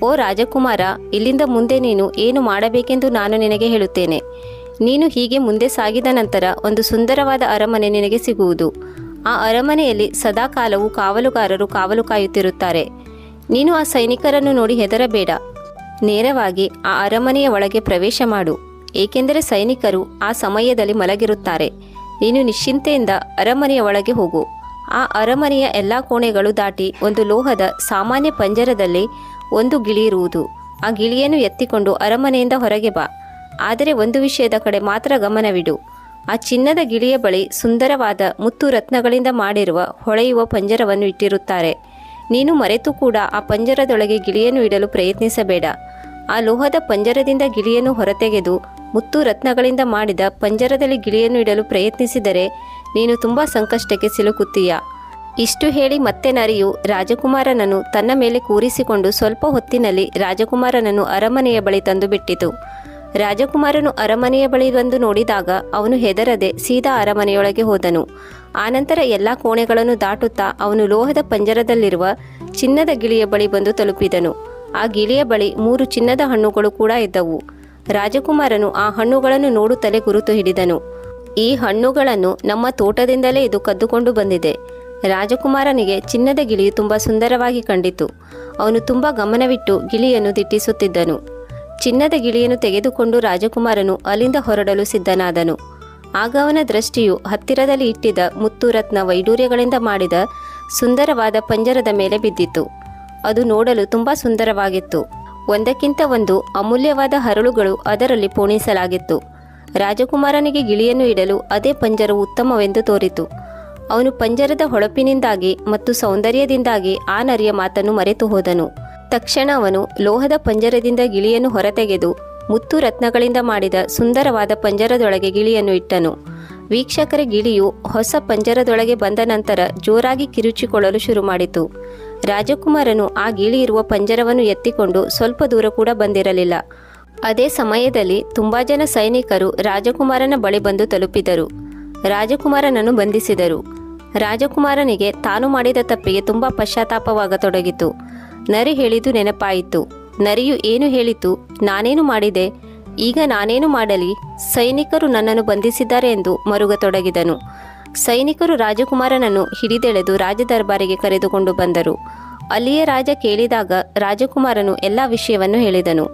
ಓ ರಾಜಕುಮಾರ, ಇಲ್ಲಿಂದ ಮುಂದೆ ನೀನು ಏನು ಮಾಡಬೇಕೆಂದು ನಾನು ನಿನಗೆ ಹೇಳುತ್ತೇನೆ. ನೀನು ಹೀಗೆ ಮುಂದೆ ಸಾಗಿದ ನಂತರ ಒಂದು ಸುಂದರವಾದ ಅರಮನೆ ನಿನಗೆ ಸಿಗುವುದು. ಆ ಅರಮನೆಯಲ್ಲಿ ಸದಾಕಾಲವೂ ಕಾವಲುಗಾರರು ಕಾವಲು ಕಾಯುತ್ತಿರುತ್ತಾರೆ. ನೀನು ಆ ಸೈನಿಕರನ್ನು ನೋಡಿ ಹೆದರಬೇಡ. ನೇರವಾಗಿ ಆ ಅರಮನೆಯ ಒಳಗೆ ಪ್ರವೇಶ ಮಾಡು, ಏಕೆಂದರೆ ಸೈನಿಕರು ಆ ಸಮಯದಲ್ಲಿ ಮಲಗಿರುತ್ತಾರೆ. ನೀನು ನಿಶ್ಚಿಂತೆಯಿಂದ ಅರಮನೆಯ ಒಳಗೆ ಹೋಗು. ಆ ಅರಮನೆಯ ಎಲ್ಲ ಕೋಣೆಗಳು ದಾಟಿ ಒಂದು ಲೋಹದ ಸಾಮಾನ್ಯ ಪಂಜರದಲ್ಲಿ ಒಂದು ಗಿಳಿ ಇರುವುದು. ಆ ಗಿಳಿಯನ್ನು ಎತ್ತಿಕೊಂಡು ಅರಮನೆಯಿಂದ ಹೊರಗೆ ಬಾ. ಆದರೆ ಒಂದು ವಿಷಯದ ಕಡೆ ಮಾತ್ರ ಗಮನವಿಡು. ಆ ಚಿನ್ನದ ಗಿಳಿಯ ಬಳಿ ಸುಂದರವಾದ ಮುತ್ತು ರತ್ನಗಳಿಂದ ಮಾಡಿರುವ ಹೊಳೆಯುವ ಪಂಜರವನ್ನು ಇಟ್ಟಿರುತ್ತಾರೆ. ನೀನು ಮರೆತು ಕೂಡ ಆ ಪಂಜರದೊಳಗೆ ಗಿಳಿಯನ್ನು ಇಡಲು ಪ್ರಯತ್ನಿಸಬೇಡ. ಆ ಲೋಹದ ಪಂಜರದಿಂದ ಗಿಳಿಯನ್ನು ಹೊರತೆಗೆದು ಮುತ್ತು ರತ್ನಗಳಿಂದ ಮಾಡಿದ ಪಂಜರದಲ್ಲಿ ಗಿಳಿಯನ್ನು ಇಡಲು ಪ್ರಯತ್ನಿಸಿದರೆ ನೀನು ತುಂಬ ಸಂಕಷ್ಟಕ್ಕೆ ಸಿಲುಕುತ್ತೀಯ. ಇಷ್ಟು ಹೇಳಿ ಮತ್ತೆ ನರಿಯು ರಾಜಕುಮಾರನನ್ನು ತನ್ನ ಮೇಲೆ ಕೂರಿಸಿಕೊಂಡು ಸ್ವಲ್ಪ ಹೊತ್ತಿನಲ್ಲಿ ರಾಜಕುಮಾರನನ್ನು ಅರಮನೆಯ ಬಳಿ ತಂದು ಬಿಟ್ಟಿತು. ರಾಜಕುಮಾರನು ಅರಮನೆಯ ಬಳಿ ಬಂದು ನೋಡಿದಾಗ ಅವನು ಹೆದರದೆ ಸೀದಾ ಅರಮನೆಯೊಳಗೆ ಹೋದನು. ಆನಂತರ ಎಲ್ಲ ಕೋಣೆಗಳನ್ನು ದಾಟುತ್ತಾ ಅವನು ಲೋಹದ ಪಂಜರದಲ್ಲಿರುವ ಚಿನ್ನದ ಗಿಳಿಯ ಬಳಿ ಬಂದು ತಲುಪಿದನು. ಆ ಗಿಳಿಯ ಬಳಿ 3 ಚಿನ್ನದ ಹಣ್ಣುಗಳು ಕೂಡ ಇದ್ದವು. ರಾಜಕುಮಾರನು ಆ ಹಣ್ಣುಗಳನ್ನು ನೋಡುತ್ತಲೇ ಗುರುತು ಹಿಡಿದನು. ಈ ಹಣ್ಣುಗಳನ್ನು ನಮ್ಮ ತೋಟದಿಂದಲೇ ಇದು ಕದ್ದುಕೊಂಡು ಬಂದಿದೆ. ರಾಜಕುಮಾರನಿಗೆ ಚಿನ್ನದ ಗಿಳಿಯು ತುಂಬ ಸುಂದರವಾಗಿ ಕಂಡಿತು. ಅವನು ತುಂಬ ಗಮನವಿಟ್ಟು ಗಿಳಿಯನ್ನು ದಿಟ್ಟಿಸುತ್ತಿದ್ದನು. ಚಿನ್ನದ ಗಿಳಿಯನ್ನು ತೆಗೆದುಕೊಂಡು ರಾಜಕುಮಾರನು ಅಲ್ಲಿಂದ ಹೊರಡಲು ಸಿದ್ಧನಾದನು. ಆಗ ಅವನ ದೃಷ್ಟಿಯು ಹತ್ತಿರದಲ್ಲಿ ಇಟ್ಟಿದ್ದ ಮುತ್ತು ರತ್ನ ವೈಡೂರ್ಯಗಳಿಂದ ಮಾಡಿದ ಸುಂದರವಾದ ಪಂಜರದ ಮೇಲೆ ಬಿದ್ದಿತು. ಅದು ನೋಡಲು ತುಂಬ ಸುಂದರವಾಗಿತ್ತು. ಒಂದಕ್ಕಿಂತ ಒಂದು ಅಮೂಲ್ಯವಾದ ಹರಳುಗಳು ಅದರಲ್ಲಿ ಪೋಣಿಸಲಾಗಿತ್ತು. ರಾಜಕುಮಾರನಿಗೆ ಗಿಳಿಯನ್ನು ಇಡಲು ಅದೇ ಪಂಜರವು ಉತ್ತಮವೆಂದು ತೋರಿತು. ಅವನು ಪಂಜರದ ಹೊಳಪಿನಿಂದಾಗಿ ಮತ್ತು ಸೌಂದರ್ಯದಿಂದಾಗಿ ಆ ನರಿಯ ಮಾತನ್ನು ಮರೆತು ಹೋದನು. ತಕ್ಷಣ ಅವನು ಲೋಹದ ಪಂಜರದಿಂದ ಗಿಳಿಯನ್ನು ಹೊರತೆಗೆದು ಮುತ್ತು ರತ್ನಗಳಿಂದ ಮಾಡಿದ ಸುಂದರವಾದ ಪಂಜರದೊಳಗೆ ಗಿಳಿಯನ್ನು ಇಟ್ಟನು. ವೀಕ್ಷಕರ, ಗಿಳಿಯು ಹೊಸ ಪಂಜರದೊಳಗೆ ಬಂದ ನಂತರ ಜೋರಾಗಿ ಕಿರುಚಿಕೊಳ್ಳಲು ಶುರು ಮಾಡಿತು. ರಾಜಕುಮಾರನು ಆ ಗಿಳಿ ಇರುವ ಪಂಜರವನ್ನು ಎತ್ತಿಕೊಂಡು ಸ್ವಲ್ಪ ದೂರ ಕೂಡ ಬಂದಿರಲಿಲ್ಲ. ಅದೇ ಸಮಯದಲ್ಲಿ ತುಂಬ ಜನ ಸೈನಿಕರು ರಾಜಕುಮಾರನ ಬಳಿ ಬಂದು ತಲುಪಿದರು. ರಾಜಕುಮಾರನನ್ನು ಬಂಧಿಸಿದರು. ರಾಜಕುಮಾರನಿಗೆ ತಾನು ಮಾಡಿದ ತಪ್ಪಿಗೆ ತುಂಬ ಪಶ್ಚಾತ್ತಾಪವಾಗತೊಡಗಿತು. ನರಿ ಹೇಳಿದು ನೆನಪಾಯಿತು. ನರಿಯು ಏನು ಹೇಳಿತು? ನಾನೇನು ಮಾಡಿದೆ? ಈಗ ನಾನೇನು ಮಾಡಲಿ? ಸೈನಿಕರು ನನ್ನನ್ನು ಬಂಧಿಸಿದ್ದಾರೆ ಎಂದು ಮರುಗತೊಡಗಿದನು. ಸೈನಿಕರು ರಾಜಕುಮಾರನನ್ನು ಹಿಡಿದೆಳೆದು ರಾಜದರ್ಬಾರಿಗೆ ಕರೆದುಕೊಂಡು ಬಂದರು. ಅಲ್ಲಿಯೇ ರಾಜ ಕೇಳಿದಾಗ ರಾಜಕುಮಾರನು ಎಲ್ಲ ವಿಷಯವನ್ನು ಹೇಳಿದನು.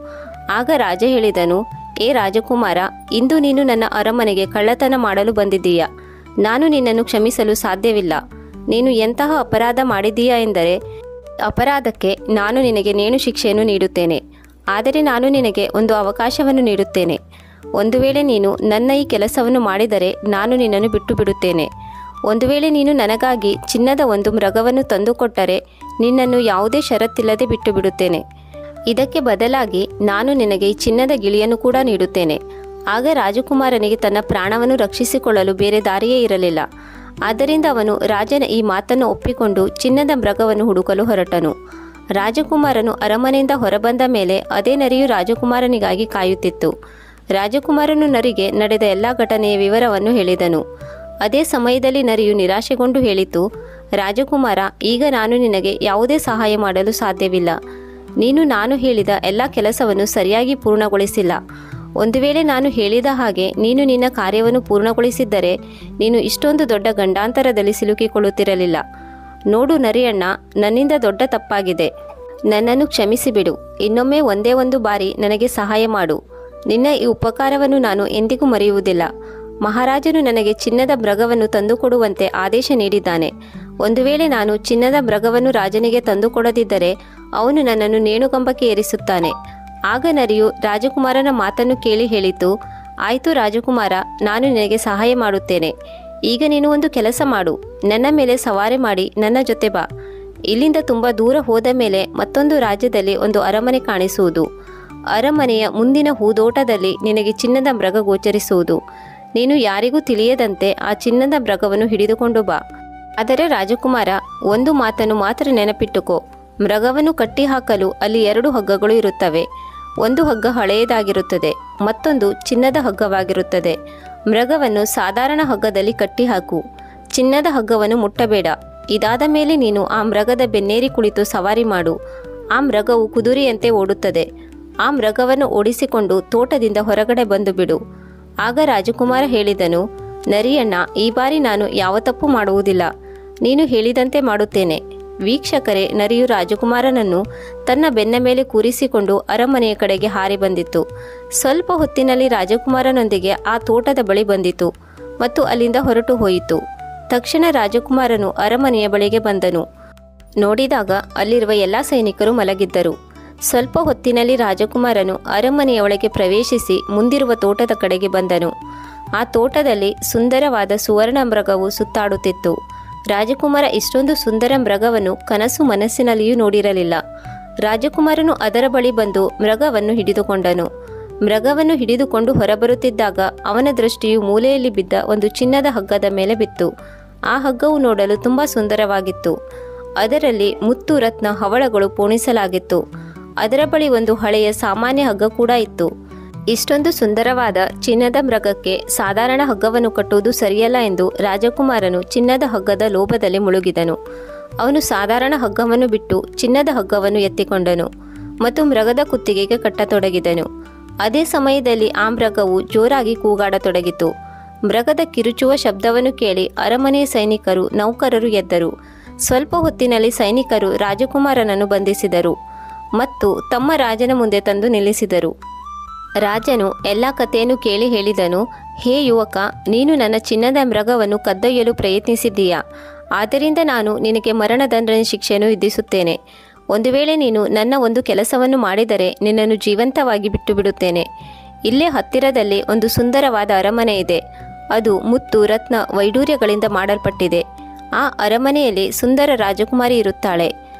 ಆಗ ರಾಜ ಹೇಳಿದನು, ಏ ರಾಜಕುಮಾರ, ಇಂದು ನೀನು ನನ್ನ ಅರಮನೆಗೆ ಕಳ್ಳತನ ಮಾಡಲು ಬಂದಿದ್ದೀಯಾ? ನಾನು ನಿನ್ನನ್ನು ಕ್ಷಮಿಸಲು ಸಾಧ್ಯವಿಲ್ಲ. ನೀನು ಎಂತಹ ಅಪರಾಧ ಮಾಡಿದ್ದೀಯಾ ಎಂದರೆ ಅಪರಾಧಕ್ಕೆ ನಾನು ನಿನಗೆ ನೇಣು ಶಿಕ್ಷೆಯನ್ನು ನೀಡುತ್ತೇನೆ. ಆದರೆ ನಾನು ನಿನಗೆ ಒಂದು ಅವಕಾಶವನ್ನು ನೀಡುತ್ತೇನೆ. ಒಂದು ವೇಳೆ ನೀನು ನನ್ನ ಈ ಕೆಲಸವನ್ನು ಮಾಡಿದರೆ ನಾನು ನಿನ್ನನ್ನು ಬಿಟ್ಟು ಬಿಡುತ್ತೇನೆ. ಒಂದು ವೇಳೆ ನೀನು ನನಗಾಗಿ ಚಿನ್ನದ ಒಂದು ಮೃಗವನ್ನು ತಂದುಕೊಟ್ಟರೆ ನಿನ್ನನ್ನು ಯಾವುದೇ ಷರತ್ತಿಲ್ಲದೆ ಬಿಟ್ಟು ಬಿಡುತ್ತೇನೆ. ಇದಕ್ಕೆ ಬದಲಾಗಿ ನಾನು ನಿನಗೆ ಈ ಚಿನ್ನದ ಗಿಳಿಯನ್ನು ಕೂಡ ನೀಡುತ್ತೇನೆ. ಆಗ ರಾಜಕುಮಾರನಿಗೆ ತನ್ನ ಪ್ರಾಣವನ್ನು ರಕ್ಷಿಸಿಕೊಳ್ಳಲು ಬೇರೆ ದಾರಿಯೇ ಇರಲಿಲ್ಲ. ಆದ್ದರಿಂದ ಅವನು ರಾಜನ ಈ ಮಾತನ್ನು ಒಪ್ಪಿಕೊಂಡು ಚಿನ್ನದ ಮೃಗವನ್ನು ಹುಡುಕಲು ಹೊರಟನು. ರಾಜಕುಮಾರನು ಅರಮನೆಯಿಂದ ಹೊರಬಂದ ಮೇಲೆ ಅದೇ ನರಿಯು ರಾಜಕುಮಾರನಿಗಾಗಿ ಕಾಯುತ್ತಿತ್ತು. ರಾಜಕುಮಾರನು ನರಿಗೆ ನಡೆದ ಎಲ್ಲ ಘಟನೆಯ ವಿವರವನ್ನು ಹೇಳಿದನು. ಅದೇ ಸಮಯದಲ್ಲಿ ನರಿಯು ನಿರಾಶೆಗೊಂಡು ಹೇಳಿತು, ರಾಜಕುಮಾರ, ಈಗ ನಾನು ನಿನಗೆ ಯಾವುದೇ ಸಹಾಯ ಮಾಡಲು ಸಾಧ್ಯವಿಲ್ಲ. ನೀನು ನಾನು ಹೇಳಿದ ಎಲ್ಲ ಕೆಲಸವನ್ನು ಸರಿಯಾಗಿ ಪೂರ್ಣಗೊಳಿಸಿಲ್ಲ. ಒಂದು ವೇಳೆ ನಾನು ಹೇಳಿದ ಹಾಗೆ ನೀನು ನಿನ್ನ ಕಾರ್ಯವನ್ನು ಪೂರ್ಣಗೊಳಿಸಿದ್ದರೆ ನೀನು ಇಷ್ಟೊಂದು ದೊಡ್ಡ ಗಂಡಾಂತರದಲ್ಲಿ ಸಿಲುಕಿಕೊಳ್ಳುತ್ತಿರಲಿಲ್ಲ. ನೋಡು ನರಿಯಣ್ಣ, ನನ್ನಿಂದ ದೊಡ್ಡ ತಪ್ಪಾಗಿದೆ. ನನ್ನನ್ನು ಕ್ಷಮಿಸಿಬಿಡು. ಇನ್ನೊಮ್ಮೆ ಒಂದೇ ಒಂದು ಬಾರಿ ನನಗೆ ಸಹಾಯ ಮಾಡು. ನಿನ್ನ ಈ ಉಪಕಾರವನ್ನು ನಾನು ಎಂದಿಗೂ ಮರೆಯುವುದಿಲ್ಲ. ಮಹಾರಾಜನು ನನಗೆ ಚಿನ್ನದ ಮೃಗವನ್ನು ತಂದುಕೊಡುವಂತೆ ಆದೇಶ ನೀಡಿದ್ದಾನೆ. ಒಂದು ವೇಳೆ ನಾನು ಚಿನ್ನದ ಮೃಗವನ್ನು ರಾಜನಿಗೆ ತಂದುಕೊಡದಿದ್ದರೆ ಅವನು ನನ್ನನ್ನು ನೇಣುಗಂಬಕ್ಕೆ ಏರಿಸುತ್ತಾನೆ. ಆಗ ನರಿಯು ರಾಜಕುಮಾರನ ಮಾತನ್ನು ಕೇಳಿ ಹೇಳಿತು, ಆಯಿತು ರಾಜಕುಮಾರ, ನಾನು ನಿನಗೆ ಸಹಾಯ ಮಾಡುತ್ತೇನೆ. ಈಗ ನೀನು ಒಂದು ಕೆಲಸ ಮಾಡು. ನನ್ನ ಮೇಲೆ ಸವಾರಿ ಮಾಡಿ ನನ್ನ ಜೊತೆ ಬಾ. ಇಲ್ಲಿಂದ ತುಂಬ ದೂರ ಹೋದ ಮೇಲೆ ಮತ್ತೊಂದು ರಾಜ್ಯದಲ್ಲಿ ಒಂದು ಅರಮನೆ ಕಾಣಿಸುವುದು. ಅರಮನೆಯ ಮುಂದಿನ ಹೂದೋಟದಲ್ಲಿ ನಿನಗೆ ಚಿನ್ನದ ಮೃಗ ಗೋಚರಿಸುವುದು. ನೀನು ಯಾರಿಗೂ ತಿಳಿಯದಂತೆ ಆ ಚಿನ್ನದ ಮೃಗವನ್ನು ಹಿಡಿದುಕೊಂಡು ಬಾ. ಆದರೆ ರಾಜಕುಮಾರ, ಒಂದು ಮಾತನ್ನು ಮಾತ್ರ ನೆನಪಿಟ್ಟುಕೋ. ಮೃಗವನ್ನು ಕಟ್ಟಿಹಾಕಲು ಅಲ್ಲಿ 2 ಹಗ್ಗಗಳು ಇರುತ್ತವೆ. ಒಂದು ಹಗ್ಗ ಹಳೆಯದಾಗಿರುತ್ತದೆ, ಮತ್ತೊಂದು ಚಿನ್ನದ ಹಗ್ಗವಾಗಿರುತ್ತದೆ. ಮೃಗವನ್ನು ಸಾಧಾರಣ ಹಗ್ಗದಲ್ಲಿ ಕಟ್ಟಿಹಾಕು. ಚಿನ್ನದ ಹಗ್ಗವನ್ನು ಮುಟ್ಟಬೇಡ. ಇದಾದ ಮೇಲೆ ನೀನು ಆ ಮೃಗದ ಬೆನ್ನೇರಿ ಕುಳಿತು ಸವಾರಿ ಮಾಡು. ಆ ಮೃಗವು ಕುದುರೆಯಂತೆ ಓಡುತ್ತದೆ. ಆ ಮೃಗವನ್ನು ಓಡಿಸಿಕೊಂಡು ತೋಟದಿಂದ ಹೊರಗಡೆ ಬಂದು ಬಿಡು. ಆಗ ರಾಜಕುಮಾರ ಹೇಳಿದನು, ನರಿಯಣ್ಣ, ಈ ಬಾರಿ ನಾನು ಯಾವ ತಪ್ಪು ಮಾಡುವುದಿಲ್ಲ. ನೀನು ಹೇಳಿದಂತೆ ಮಾಡುತ್ತೇನೆ. ವೀಕ್ಷಕರೇ, ನರಿಯು ರಾಜಕುಮಾರನನ್ನು ತನ್ನ ಬೆನ್ನ ಮೇಲೆ ಕೂರಿಸಿಕೊಂಡು ಅರಮನೆಯ ಕಡೆಗೆ ಹಾರಿ ಬಂದಿತು. ಸ್ವಲ್ಪ ಹೊತ್ತಿನಲ್ಲಿ ರಾಜಕುಮಾರನೊಂದಿಗೆ ಆ ತೋಟದ ಬಳಿ ಬಂದಿತು ಮತ್ತು ಅಲ್ಲಿಂದ ಹೊರಟು ಹೋಯಿತು. ತಕ್ಷಣ ರಾಜಕುಮಾರನು ಅರಮನೆಯ ಬಳಿಗೆ ಬಂದನು. ನೋಡಿದಾಗ ಅಲ್ಲಿರುವ ಎಲ್ಲ ಸೈನಿಕರು ಮಲಗಿದ್ದರು. ಸ್ವಲ್ಪ ಹೊತ್ತಿನಲ್ಲಿ ರಾಜಕುಮಾರನು ಅರಮನೆಯ ಒಳಗೆ ಪ್ರವೇಶಿಸಿ ಮುಂದಿರುವ ತೋಟದ ಕಡೆಗೆ ಬಂದನು. ಆ ತೋಟದಲ್ಲಿ ಸುಂದರವಾದ ಸುವರ್ಣ ಮೃಗವು ಸುತ್ತಾಡುತ್ತಿತ್ತು. ರಾಜಕುಮಾರ ಇಷ್ಟೊಂದು ಸುಂದರ ಮೃಗವನ್ನು ಕನಸು ಮನಸ್ಸಿನಲ್ಲಿಯೂ ನೋಡಿರಲಿಲ್ಲ. ರಾಜಕುಮಾರನು ಅದರ ಬಳಿ ಬಂದು ಮೃಗವನ್ನು ಹಿಡಿದುಕೊಂಡನು. ಮೃಗವನ್ನು ಹಿಡಿದುಕೊಂಡು ಹೊರಬರುತ್ತಿದ್ದಾಗ ಅವನ ದೃಷ್ಟಿಯು ಮೂಲೆಯಲ್ಲಿ ಬಿದ್ದ ಒಂದು ಚಿನ್ನದ ಹಗ್ಗದ ಮೇಲೆ ಬಿತ್ತು. ಆ ಹಗ್ಗವು ನೋಡಲು ತುಂಬ ಸುಂದರವಾಗಿತ್ತು. ಅದರಲ್ಲಿ ಮುತ್ತು ರತ್ನ ಹವಳಗಳು ಪೋಣಿಸಲಾಗಿತ್ತು. ಅದರ ಬಳಿ ಒಂದು ಹಳೆಯ ಸಾಮಾನ್ಯ ಹಗ್ಗ ಕೂಡ ಇತ್ತು. ಇಷ್ಟೊಂದು ಸುಂದರವಾದ ಚಿನ್ನದ ಮೃಗಕ್ಕೆ ಸಾಧಾರಣ ಹಗ್ಗವನ್ನು ಕಟ್ಟುವುದು ಸರಿಯಲ್ಲ ಎಂದು ರಾಜಕುಮಾರನು ಚಿನ್ನದ ಹಗ್ಗದ ಲೋಭದಲ್ಲಿ ಮುಳುಗಿದನು. ಅವನು ಸಾಧಾರಣ ಹಗ್ಗವನ್ನು ಬಿಟ್ಟು ಚಿನ್ನದ ಹಗ್ಗವನ್ನು ಎತ್ತಿಕೊಂಡನು ಮತ್ತು ಮೃಗದ ಕುತ್ತಿಗೆಗೆ ಕಟ್ಟತೊಡಗಿದನು. ಅದೇ ಸಮಯದಲ್ಲಿ ಆ ಮೃಗವು ಜೋರಾಗಿ ಕೂಗಾಡತೊಡಗಿತು. ಮೃಗದ ಕಿರುಚುವ ಶಬ್ದವನ್ನು ಕೇಳಿ ಅರಮನೆಯ ಸೈನಿಕರು, ನೌಕರರು ಎದ್ದರು. ಸ್ವಲ್ಪ ಹೊತ್ತಿನಲ್ಲಿ ಸೈನಿಕರು ರಾಜಕುಮಾರನನ್ನು ಬಂಧಿಸಿದರು ಮತ್ತು ತಮ್ಮ ರಾಜನ ಮುಂದೆ ತಂದು ನಿಲ್ಲಿಸಿದರು. ರಾಜನು ಎಲ್ಲ ಕಥೆಯನ್ನು ಕೇಳಿ ಹೇಳಿದನು, ಹೇ ಯುವಕ, ನೀನು ನನ್ನ ಚಿನ್ನದ ಮೃಗವನ್ನು ಕದ್ದೊಯ್ಯಲು ಪ್ರಯತ್ನಿಸಿದ್ದೀಯಾ? ಆದ್ದರಿಂದ ನಾನು ನಿನಗೆ ಮರಣದಂಡನೆ ಶಿಕ್ಷೆಯನ್ನು ವಿಧಿಸುತ್ತೇನೆ. ಒಂದು ವೇಳೆ ನೀನು ನನ್ನ ಒಂದು ಕೆಲಸವನ್ನು ಮಾಡಿದರೆ ನಿನ್ನನ್ನು ಜೀವಂತವಾಗಿ ಬಿಟ್ಟು ಬಿಡುತ್ತೇನೆ. ಇಲ್ಲೇ ಹತ್ತಿರದಲ್ಲಿ ಒಂದು ಸುಂದರವಾದ ಅರಮನೆ ಇದೆ. ಅದು ಮುತ್ತು ರತ್ನ ವೈಡೂರ್ಯಗಳಿಂದ ಮಾಡಲ್ಪಟ್ಟಿದೆ. ಆ ಅರಮನೆಯಲ್ಲಿ ಸುಂದರ ರಾಜಕುಮಾರಿ ಇರುತ್ತಾಳೆ.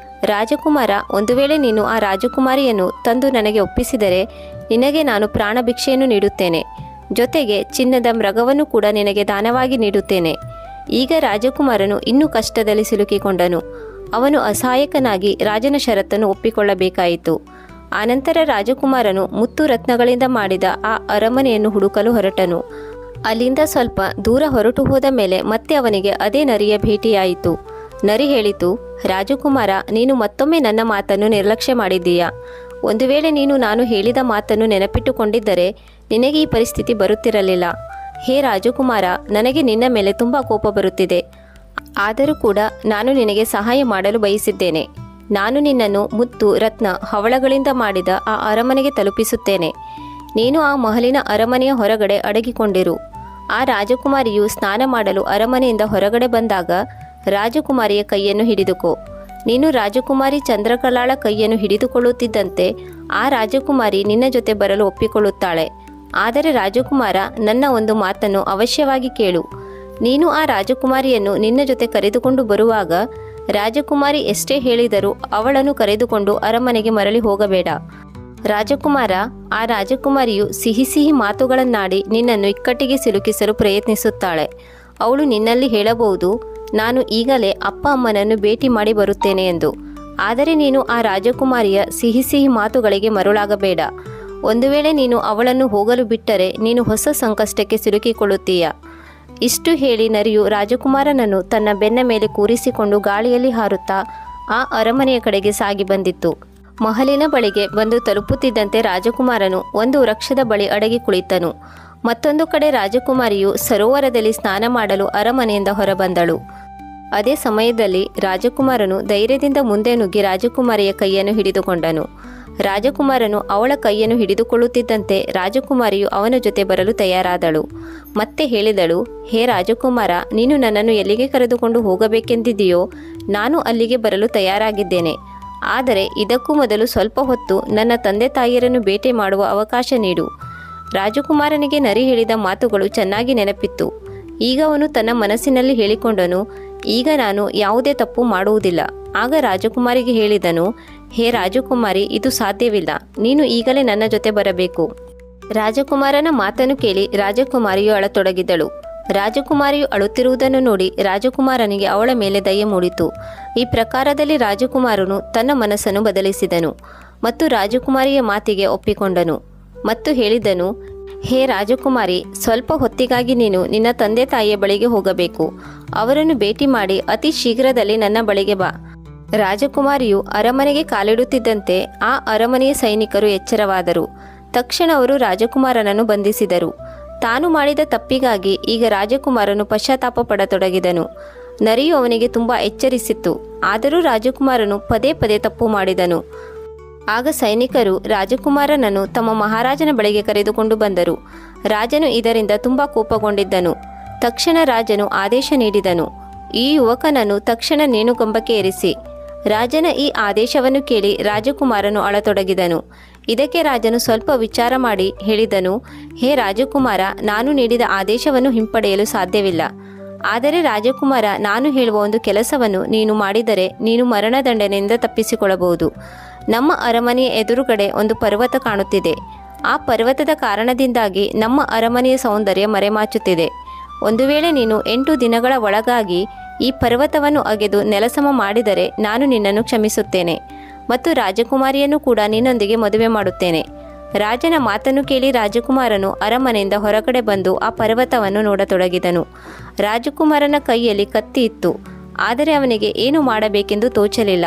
ರಾಜಕುಮಾರ, ಒಂದು ವೇಳೆ ನೀನು ಆ ರಾಜಕುಮಾರಿಯನ್ನು ತಂದು ನನಗೆ ಒಪ್ಪಿಸಿದರೆ ನಿನಗೆ ನಾನು ಪ್ರಾಣ ಭಿಕ್ಷೆಯನ್ನು ನೀಡುತ್ತೇನೆ. ಜೊತೆಗೆ ಚಿನ್ನದ ಮೃಗವನ್ನು ಕೂಡ ನಿನಗೆ ದಾನವಾಗಿ ನೀಡುತ್ತೇನೆ. ಈಗ ರಾಜಕುಮಾರನು ಇನ್ನೂ ಕಷ್ಟದಲ್ಲಿ ಸಿಲುಕಿಕೊಂಡನು. ಅವನು ಅಸಹಾಯಕನಾಗಿ ರಾಜನ ಷರತ್ತನ್ನು ಒಪ್ಪಿಕೊಳ್ಳಬೇಕಾಯಿತು. ಆನಂತರ ರಾಜಕುಮಾರನು ಮುತ್ತು ರತ್ನಗಳಿಂದ ಮಾಡಿದ ಆ ಅರಮನೆಯನ್ನು ಹುಡುಕಲು ಹೊರಟನು. ಅಲ್ಲಿಂದ ಸ್ವಲ್ಪ ದೂರ ಹೊರಟು ಹೋದ ಮೇಲೆ ಮತ್ತೆ ಅವನಿಗೆ ಅದೇ ನರಿಯ ಭೇಟಿಯಾಯಿತು. ನರಿ ಹೇಳಿತು, ರಾಜಕುಮಾರ, ನೀನು ಮತ್ತೊಮ್ಮೆ ನನ್ನ ಮಾತನ್ನು ನಿರ್ಲಕ್ಷ್ಯ ಮಾಡಿದ್ದೀಯಾ? ಒಂದು ವೇಳೆ ನೀನು ನಾನು ಹೇಳಿದ ಮಾತನ್ನು ನೆನಪಿಟ್ಟುಕೊಂಡಿದ್ದರೆ ನಿನಗೆ ಈ ಪರಿಸ್ಥಿತಿ ಬರುತ್ತಿರಲಿಲ್ಲ. ಹೇ ರಾಜಕುಮಾರ, ನನಗೆ ನಿನ್ನ ಮೇಲೆ ತುಂಬ ಕೋಪ ಬರುತ್ತಿದೆ. ಆದರೂ ಕೂಡ ನಾನು ನಿನಗೆ ಸಹಾಯ ಮಾಡಲು ಬಯಸಿದ್ದೇನೆ. ನಾನು ನಿನ್ನನ್ನು ಮುತ್ತು ರತ್ನ ಹವಳಗಳಿಂದ ಮಾಡಿದ ಆ ಅರಮನೆಗೆ ತಲುಪಿಸುತ್ತೇನೆ. ನೀನು ಆ ಮಹಲಿನ ಅರಮನೆಯ ಹೊರಗಡೆ ಅಡಗಿಕೊಂಡಿರು. ಆ ರಾಜಕುಮಾರಿಯು ಸ್ನಾನ ಮಾಡಲು ಅರಮನೆಯಿಂದ ಹೊರಗಡೆ ಬಂದಾಗ ರಾಜಕುಮಾರಿಯ ಕೈಯನ್ನು ಹಿಡಿದುಕೋ. ನೀನು ರಾಜಕುಮಾರಿ ಚಂದ್ರಕಲಾಳ ಕೈಯನ್ನು ಹಿಡಿದುಕೊಳ್ಳುತ್ತಿದ್ದಂತೆ ಆ ರಾಜಕುಮಾರಿ ನಿನ್ನ ಜೊತೆ ಬರಲು ಒಪ್ಪಿಕೊಳ್ಳುತ್ತಾಳೆ. ಆದರೆ ರಾಜಕುಮಾರ, ನನ್ನ ಒಂದು ಮಾತನ್ನು ಅವಶ್ಯವಾಗಿ ಕೇಳು. ನೀನು ಆ ರಾಜಕುಮಾರಿಯನ್ನು ನಿನ್ನ ಜೊತೆ ಕರೆದುಕೊಂಡು ಬರುವಾಗ ರಾಜಕುಮಾರಿ ಎಷ್ಟೇ ಹೇಳಿದರೂ ಅವಳನ್ನು ಕರೆದುಕೊಂಡು ಅರಮನೆಗೆ ಮರಳಿ ಹೋಗಬೇಡ. ರಾಜಕುಮಾರ, ಆ ರಾಜಕುಮಾರಿಯು ಸಿಹಿ ಸಿಹಿ ಮಾತುಗಳನ್ನಾಡಿ ನಿನ್ನನ್ನು ಇಕ್ಕಟ್ಟಿಗೆ ಸಿಲುಕಿಸಲು ಪ್ರಯತ್ನಿಸುತ್ತಾಳೆ. ಅವಳು ನಿನ್ನಲ್ಲಿ ಹೇಳಬಹುದು, ನಾನು ಈಗಲೇ ಅಪ್ಪ ಅಮ್ಮನನ್ನು ಭೇಟಿ ಮಾಡಿ ಬರುತ್ತೇನೆ ಎಂದು. ಆದರೆ ನೀನು ಆ ರಾಜಕುಮಾರಿಯ ಸಿಹಿ ಸಿಹಿ ಮಾತುಗಳಿಗೆ ಮರುಳಾಗಬೇಡ. ಒಂದು ವೇಳೆ ನೀನು ಅವಳನ್ನು ಹೋಗಲು ಬಿಟ್ಟರೆ ನೀನು ಹೊಸ ಸಂಕಷ್ಟಕ್ಕೆ ಸಿಲುಕಿಕೊಳ್ಳುತ್ತೀಯ. ಇಷ್ಟು ಹೇಳಿ ನರಿಯು ರಾಜಕುಮಾರನನ್ನು ತನ್ನ ಬೆನ್ನ ಮೇಲೆ ಕೂರಿಸಿಕೊಂಡು ಗಾಳಿಯಲ್ಲಿ ಹಾರುತ್ತಾ ಆ ಅರಮನೆಯ ಕಡೆಗೆ ಸಾಗಿ ಬಂದಿತ್ತು. ಮಹಲಿನ ಬಳಿಗೆ ಬಂದು ತಲುಪುತ್ತಿದ್ದಂತೆ ರಾಜಕುಮಾರನು ಒಂದು ವೃಕ್ಷದ ಬಳಿ ಅಡಗಿ ಕುಳಿತನು. ಮತ್ತೊಂದು ಕಡೆ ರಾಜಕುಮಾರಿಯು ಸರೋವರದಲ್ಲಿ ಸ್ನಾನ ಮಾಡಲು ಅರಮನೆಯಿಂದ ಹೊರಬಂದಳು. ಅದೇ ಸಮಯದಲ್ಲಿ ರಾಜಕುಮಾರನು ಧೈರ್ಯದಿಂದ ಮುಂದೆ ನುಗ್ಗಿ ರಾಜಕುಮಾರಿಯ ಕೈಯನ್ನು ಹಿಡಿದುಕೊಂಡನು. ರಾಜಕುಮಾರನು ಅವಳ ಕೈಯನ್ನು ಹಿಡಿದುಕೊಳ್ಳುತ್ತಿದ್ದಂತೆ ರಾಜಕುಮಾರಿಯು ಅವನ ಜೊತೆ ಬರಲು ತಯಾರಾದಳು. ಮತ್ತೆ ಹೇಳಿದಳು, ಹೇ ರಾಜಕುಮಾರ, ನೀನು ನನ್ನನ್ನು ಎಲ್ಲಿಗೆ ಕರೆದುಕೊಂಡು ಹೋಗಬೇಕೆಂದಿದೆಯೋ ನಾನು ಅಲ್ಲಿಗೆ ಬರಲು ತಯಾರಾಗಿದ್ದೇನೆ. ಆದರೆ ಇದಕ್ಕೂ ಮೊದಲು ಸ್ವಲ್ಪ ಹೊತ್ತು ನನ್ನ ತಂದೆ ತಾಯಿಯರನ್ನು ಭೇಟಿ ಮಾಡುವ ಅವಕಾಶ ನೀಡು. ರಾಜಕುಮಾರನಿಗೆ ನರಿ ಹೇಳಿದ ಮಾತುಗಳು ಚೆನ್ನಾಗಿ ನೆನಪಿತ್ತು. ಈಗ ಅವನು ತನ್ನ ಮನಸ್ಸಿನಲ್ಲಿ ಹೇಳಿಕೊಂಡನು, ಈಗ ನಾನು ಯಾವುದೇ ತಪ್ಪು ಮಾಡುವುದಿಲ್ಲ. ಆಗ ರಾಜಕುಮಾರಿಗೆ ಹೇಳಿದನು, ಹೇ ರಾಜಕುಮಾರಿ, ಇದು ಸಾಧ್ಯವಿಲ್ಲ. ನೀನು ಈಗಲೇ ನನ್ನ ಜೊತೆ ಬರಬೇಕು. ರಾಜಕುಮಾರನ ಮಾತನ್ನು ಕೇಳಿ ರಾಜಕುಮಾರಿಯು ಅಳತೊಡಗಿದಳು. ರಾಜಕುಮಾರಿಯು ಅಳುತ್ತಿರುವುದನ್ನು ನೋಡಿ ರಾಜಕುಮಾರನಿಗೆ ಅವಳ ಮೇಲೆ ದಯೆ ಮೂಡಿತು. ಈ ಪ್ರಕಾರದಲ್ಲಿ ರಾಜಕುಮಾರನು ತನ್ನ ಮನಸ್ಸನ್ನು ಬದಲಿಸಿದನು ಮತ್ತು ರಾಜಕುಮಾರಿಯ ಮಾತಿಗೆ ಒಪ್ಪಿಕೊಂಡನು ಮತ್ತು ಹೇಳಿದನು, ಹೇ ರಾಜಕುಮಾರಿ, ಸ್ವಲ್ಪ ಹೊತ್ತಿಗಾಗಿ ನೀನು ನಿನ್ನ ತಂದೆ ತಾಯಿಯ ಬಳಿಗೆ ಹೋಗಬೇಕು. ಅವರನ್ನು ಭೇಟಿ ಮಾಡಿ ಅತಿ ಶೀಘ್ರದಲ್ಲಿ ನನ್ನ ಬಳಿಗೆ ಬಾ. ರಾಜಕುಮಾರಿಯು ಅರಮನೆಗೆ ಕಾಲಿಡುತ್ತಿದ್ದಂತೆ ಆ ಅರಮನೆಯ ಸೈನಿಕರು ಎಚ್ಚರವಾದರು. ತಕ್ಷಣ ಅವರು ರಾಜಕುಮಾರನನ್ನು ಬಂಧಿಸಿದರು. ತಾನು ಮಾಡಿದ ತಪ್ಪಿಗಾಗಿ ಈಗ ರಾಜಕುಮಾರನು ಪಶ್ಚಾತ್ತಾಪ ಪಡತೊಡಗಿದನು. ನರಿಯು ಅವನಿಗೆ ತುಂಬ ಎಚ್ಚರಿಸಿತ್ತು. ಆದರೂ ರಾಜಕುಮಾರನು ಪದೇ ಪದೇ ತಪ್ಪು ಮಾಡಿದನು. ಆಗ ಸೈನಿಕರು ರಾಜಕುಮಾರನನ್ನು ತಮ್ಮ ಮಹಾರಾಜನ ಬಳಿಗೆ ಕರೆದುಕೊಂಡು ಬಂದರು. ರಾಜನು ಇದರಿಂದ ತುಂಬ ಕೋಪಗೊಂಡಿದ್ದನು. ತಕ್ಷಣ ರಾಜನು ಆದೇಶ ನೀಡಿದನು, ಈ ಯುವಕನನ್ನು ತಕ್ಷಣ ನೇಣುಗಂಬಕ್ಕೆ ಏರಿಸಿ. ರಾಜನ ಈ ಆದೇಶವನ್ನು ಕೇಳಿ ರಾಜಕುಮಾರನು ಅಳತೊಡಗಿದನು. ಇದಕ್ಕೆ ರಾಜನು ಸ್ವಲ್ಪ ವಿಚಾರ ಮಾಡಿ ಹೇಳಿದನು, ಹೇ ರಾಜಕುಮಾರ, ನಾನು ನೀಡಿದ ಆದೇಶವನ್ನು ಹಿಂಪಡೆಯಲು ಸಾಧ್ಯವಿಲ್ಲ. ಆದರೆ ರಾಜಕುಮಾರ, ನಾನು ಹೇಳುವ ಒಂದು ಕೆಲಸವನ್ನು ನೀನು ಮಾಡಿದರೆ ನೀನು ಮರಣದಂಡನೆಯಿಂದ ತಪ್ಪಿಸಿಕೊಳ್ಳಬಹುದು. ನಮ್ಮ ಅರಮನೆಯ ಎದುರುಗಡೆ ಒಂದು ಪರ್ವತ ಕಾಣುತ್ತಿದೆ. ಆ ಪರ್ವತದ ಕಾರಣದಿಂದಾಗಿ ನಮ್ಮ ಅರಮನೆಯ ಸೌಂದರ್ಯ ಮರೆಮಾಚುತ್ತಿದೆ. ಒಂದು ವೇಳೆ ನೀನು 8 ದಿನಗಳ ಒಳಗಾಗಿ ಈ ಪರ್ವತವನ್ನು ಅಗೆದು ನೆಲಸಮ ಮಾಡಿದರೆ ನಾನು ನಿನ್ನನ್ನು ಕ್ಷಮಿಸುತ್ತೇನೆ ಮತ್ತು ರಾಜಕುಮಾರಿಯನ್ನು ಕೂಡ ನಿನ್ನೊಂದಿಗೆ ಮದುವೆ ಮಾಡುತ್ತೇನೆ. ರಾಜನ ಮಾತನ್ನು ಕೇಳಿ ರಾಜಕುಮಾರನು ಅರಮನೆಯಿಂದ ಹೊರಗಡೆ ಬಂದು ಆ ಪರ್ವತವನ್ನು ನೋಡತೊಡಗಿದನು. ರಾಜಕುಮಾರನ ಕೈಯಲ್ಲಿ ಕತ್ತಿ ಇತ್ತು. ಆದರೆ ಅವನಿಗೆ ಏನು ಮಾಡಬೇಕೆಂದು ತೋಚಲಿಲ್ಲ.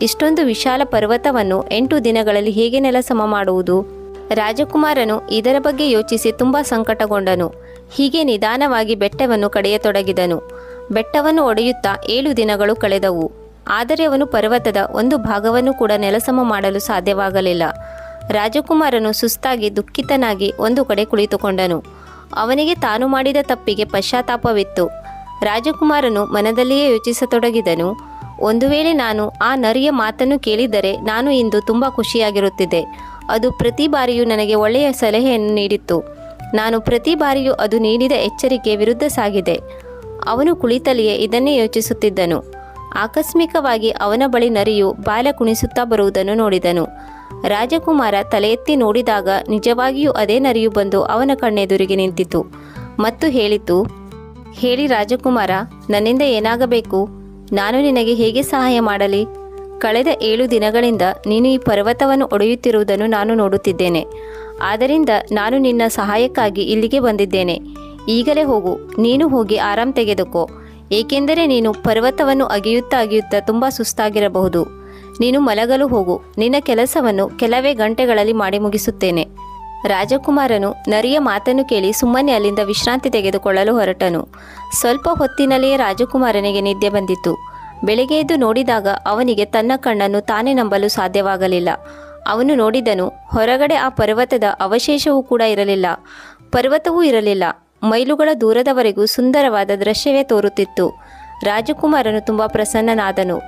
ಇಷ್ಟೊಂದು ವಿಶಾಲ ಪರ್ವತವನ್ನು 8 ದಿನಗಳಲ್ಲಿ ಹೇಗೆ ನೆಲಸಮ ಮಾಡುವುದು? ರಾಜಕುಮಾರನು ಇದರ ಬಗ್ಗೆ ಯೋಚಿಸಿ ತುಂಬ ಸಂಕಟಗೊಂಡನು. ಹೀಗೆ ನಿಧಾನವಾಗಿ ಬೆಟ್ಟವನ್ನು ಕಡೆಯತೊಡಗಿದನು. ಬೆಟ್ಟವನ್ನು ಒಡೆಯುತ್ತಾ 7 ದಿನಗಳು ಕಳೆದವು. ಆದರೆ ಅವನು ಪರ್ವತದ ಒಂದು ಭಾಗವನ್ನು ಕೂಡ ನೆಲಸಮ ಮಾಡಲು ಸಾಧ್ಯವಾಗಲಿಲ್ಲ. ರಾಜಕುಮಾರನು ಸುಸ್ತಾಗಿ ದುಃಖಿತನಾಗಿ ಒಂದು ಕಡೆ ಕುಳಿತುಕೊಂಡನು. ಅವನಿಗೆ ತಾನು ಮಾಡಿದ ತಪ್ಪಿಗೆ ಪಶ್ಚಾತ್ತಾಪವಿತ್ತು. ರಾಜಕುಮಾರನು ಮನದಲ್ಲಿಯೇ ಯೋಚಿಸತೊಡಗಿದನು, ಒಂದು ವೇಳೆ ನಾನು ಆ ನರಿಯ ಮಾತನ್ನು ಕೇಳಿದರೆ ನಾನು ಇಂದು ತುಂಬ ಖುಷಿಯಾಗಿರುತ್ತಿದ್ದೆ. ಅದು ಪ್ರತಿ ಬಾರಿಯೂ ನನಗೆ ಒಳ್ಳೆಯ ಸಲಹೆಯನ್ನು ನೀಡಿತ್ತು. ನಾನು ಪ್ರತಿ ಬಾರಿಯೂ ಅದು ನೀಡಿದ ಎಚ್ಚರಿಕೆ ವಿರುದ್ಧ ಸಾಗಿದೆ. ಅವನು ಕುಳಿತಲ್ಲಿಯೇ ಇದನ್ನೇ ಯೋಚಿಸುತ್ತಿದ್ದನು. ಆಕಸ್ಮಿಕವಾಗಿ ಅವನ ಬಳಿ ನರಿಯು ಬಾಲ ಕುಣಿಸುತ್ತಾ ಬರುವುದನ್ನು ನೋಡಿದನು. ರಾಜಕುಮಾರ ತಲೆ ಎತ್ತಿ ನೋಡಿದಾಗ ನಿಜವಾಗಿಯೂ ಅದೇ ನರಿಯು ಬಂದು ಅವನ ಕಣ್ಣೆದುರಿಗೆ ನಿಂತಿತು ಮತ್ತು ಹೇಳಿತು, ಹೇಳಿ ರಾಜಕುಮಾರ, ನನ್ನಿಂದ ಏನಾಗಬೇಕು? ನಾನು ನಿನಗೆ ಹೇಗೆ ಸಹಾಯ ಮಾಡಲಿ? ಕಳೆದ 7 ದಿನಗಳಿಂದ ನೀನು ಈ ಪರ್ವತವನ್ನು ಒಡೆಯುತ್ತಿರುವುದನ್ನು ನಾನು ನೋಡುತ್ತಿದ್ದೇನೆ. ಆದ್ದರಿಂದ ನಾನು ನಿನ್ನ ಸಹಾಯಕ್ಕಾಗಿ ಇಲ್ಲಿಗೆ ಬಂದಿದ್ದೇನೆ. ಈಗಲೇ ಹೋಗು, ನೀನು ಹೋಗಿ ಆರಾಮ್ ತೆಗೆದುಕೋ. ಏಕೆಂದರೆ ನೀನು ಪರ್ವತವನ್ನು ಅಗೆಯುತ್ತಾ ತುಂಬ ಸುಸ್ತಾಗಿರಬಹುದು. ನೀನು ಮಲಗಲು ಹೋಗು. ನಿನ್ನ ಕೆಲಸವನ್ನು ಕೆಲವೇ ಗಂಟೆಗಳಲ್ಲಿ ಮಾಡಿ ಮುಗಿಸುತ್ತೇನೆ. ರಾಜಕುಮಾರನು ನರಿಯ ಮಾತನ್ನು ಕೇಳಿ ಸುಮ್ಮನೆ ಅಲ್ಲಿಂದ ವಿಶ್ರಾಂತಿ ತೆಗೆದುಕೊಳ್ಳಲು ಹೊರಟನು. ಸ್ವಲ್ಪ ಹೊತ್ತಿನಲ್ಲಿಯೇ ರಾಜಕುಮಾರನಿಗೆ ನಿದ್ದೆ ಬಂದಿತು. ಬೆಳಿಗ್ಗೆ ಎದ್ದು ನೋಡಿದಾಗ ಅವನಿಗೆ ತನ್ನ ಕಣ್ಣನ್ನು ತಾನೇ ನಂಬಲು ಸಾಧ್ಯವಾಗಲಿಲ್ಲ. ಅವನು ನೋಡಿದನು, ಹೊರಗಡೆ ಆ ಪರ್ವತದ ಅವಶೇಷವೂ ಕೂಡ ಇರಲಿಲ್ಲ. ಪರ್ವತವೂ ಇರಲಿಲ್ಲ. ಮೈಲುಗಳ ದೂರದವರೆಗೂ ಸುಂದರವಾದ ದೃಶ್ಯವೇ ತೋರುತ್ತಿತ್ತು. ರಾಜಕುಮಾರನು ತುಂಬ ಪ್ರಸನ್ನನಾದನು.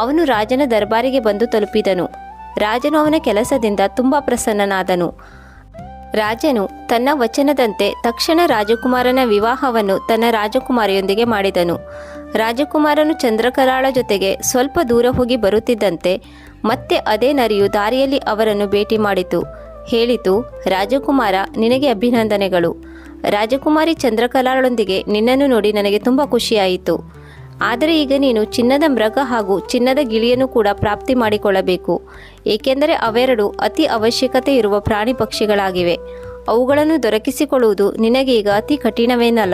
ಅವನು ರಾಜನ ದರ್ಬಾರಿಗೆ ಬಂದು ತಲುಪಿದನು. ರಾಜನು ಅವನ ಕೆಲಸದಿಂದ ತುಂಬ ಪ್ರಸನ್ನನಾದನು. ರಾಜನು ತನ್ನ ವಚನದಂತೆ ತಕ್ಷಣ ರಾಜಕುಮಾರನ ವಿವಾಹವನ್ನು ತನ್ನ ರಾಜಕುಮಾರಿಯೊಂದಿಗೆ ಮಾಡಿದನು. ರಾಜಕುಮಾರನು ಚಂದ್ರಕಲಾಳ ಜೊತೆಗೆ ಸ್ವಲ್ಪ ದೂರ ಹೋಗಿ ಬರುತ್ತಿದ್ದಂತೆ ಮತ್ತೆ ಅದೇ ನರಿಯು ದಾರಿಯಲ್ಲಿ ಅವರನ್ನು ಭೇಟಿ ಮಾಡಿತು. ಹೇಳಿತು, ರಾಜಕುಮಾರ, ನಿನಗೆ ಅಭಿನಂದನೆಗಳು. ರಾಜಕುಮಾರಿ ಚಂದ್ರಕಲಾಳೊಂದಿಗೆ ನಿನ್ನನ್ನು ನೋಡಿ ನನಗೆ ತುಂಬ ಖುಷಿಯಾಯಿತು. ಆದರೆ ಈಗ ನೀನು ಚಿನ್ನದ ಮೃಗ ಹಾಗೂ ಚಿನ್ನದ ಗಿಳಿಯನ್ನು ಕೂಡ ಪ್ರಾಪ್ತಿ ಮಾಡಿಕೊಳ್ಳಬೇಕು. ಏಕೆಂದರೆ ಅವೆರಡು ಅತಿ ಅವಶ್ಯಕತೆ ಇರುವ ಪ್ರಾಣಿ ಪಕ್ಷಿಗಳಾಗಿವೆ. ಅವುಗಳನ್ನು ದೊರಕಿಸಿಕೊಳ್ಳುವುದು ನಿನಗೆ ಈಗ ಅತಿ ಕಠಿಣವೇನಲ್ಲ.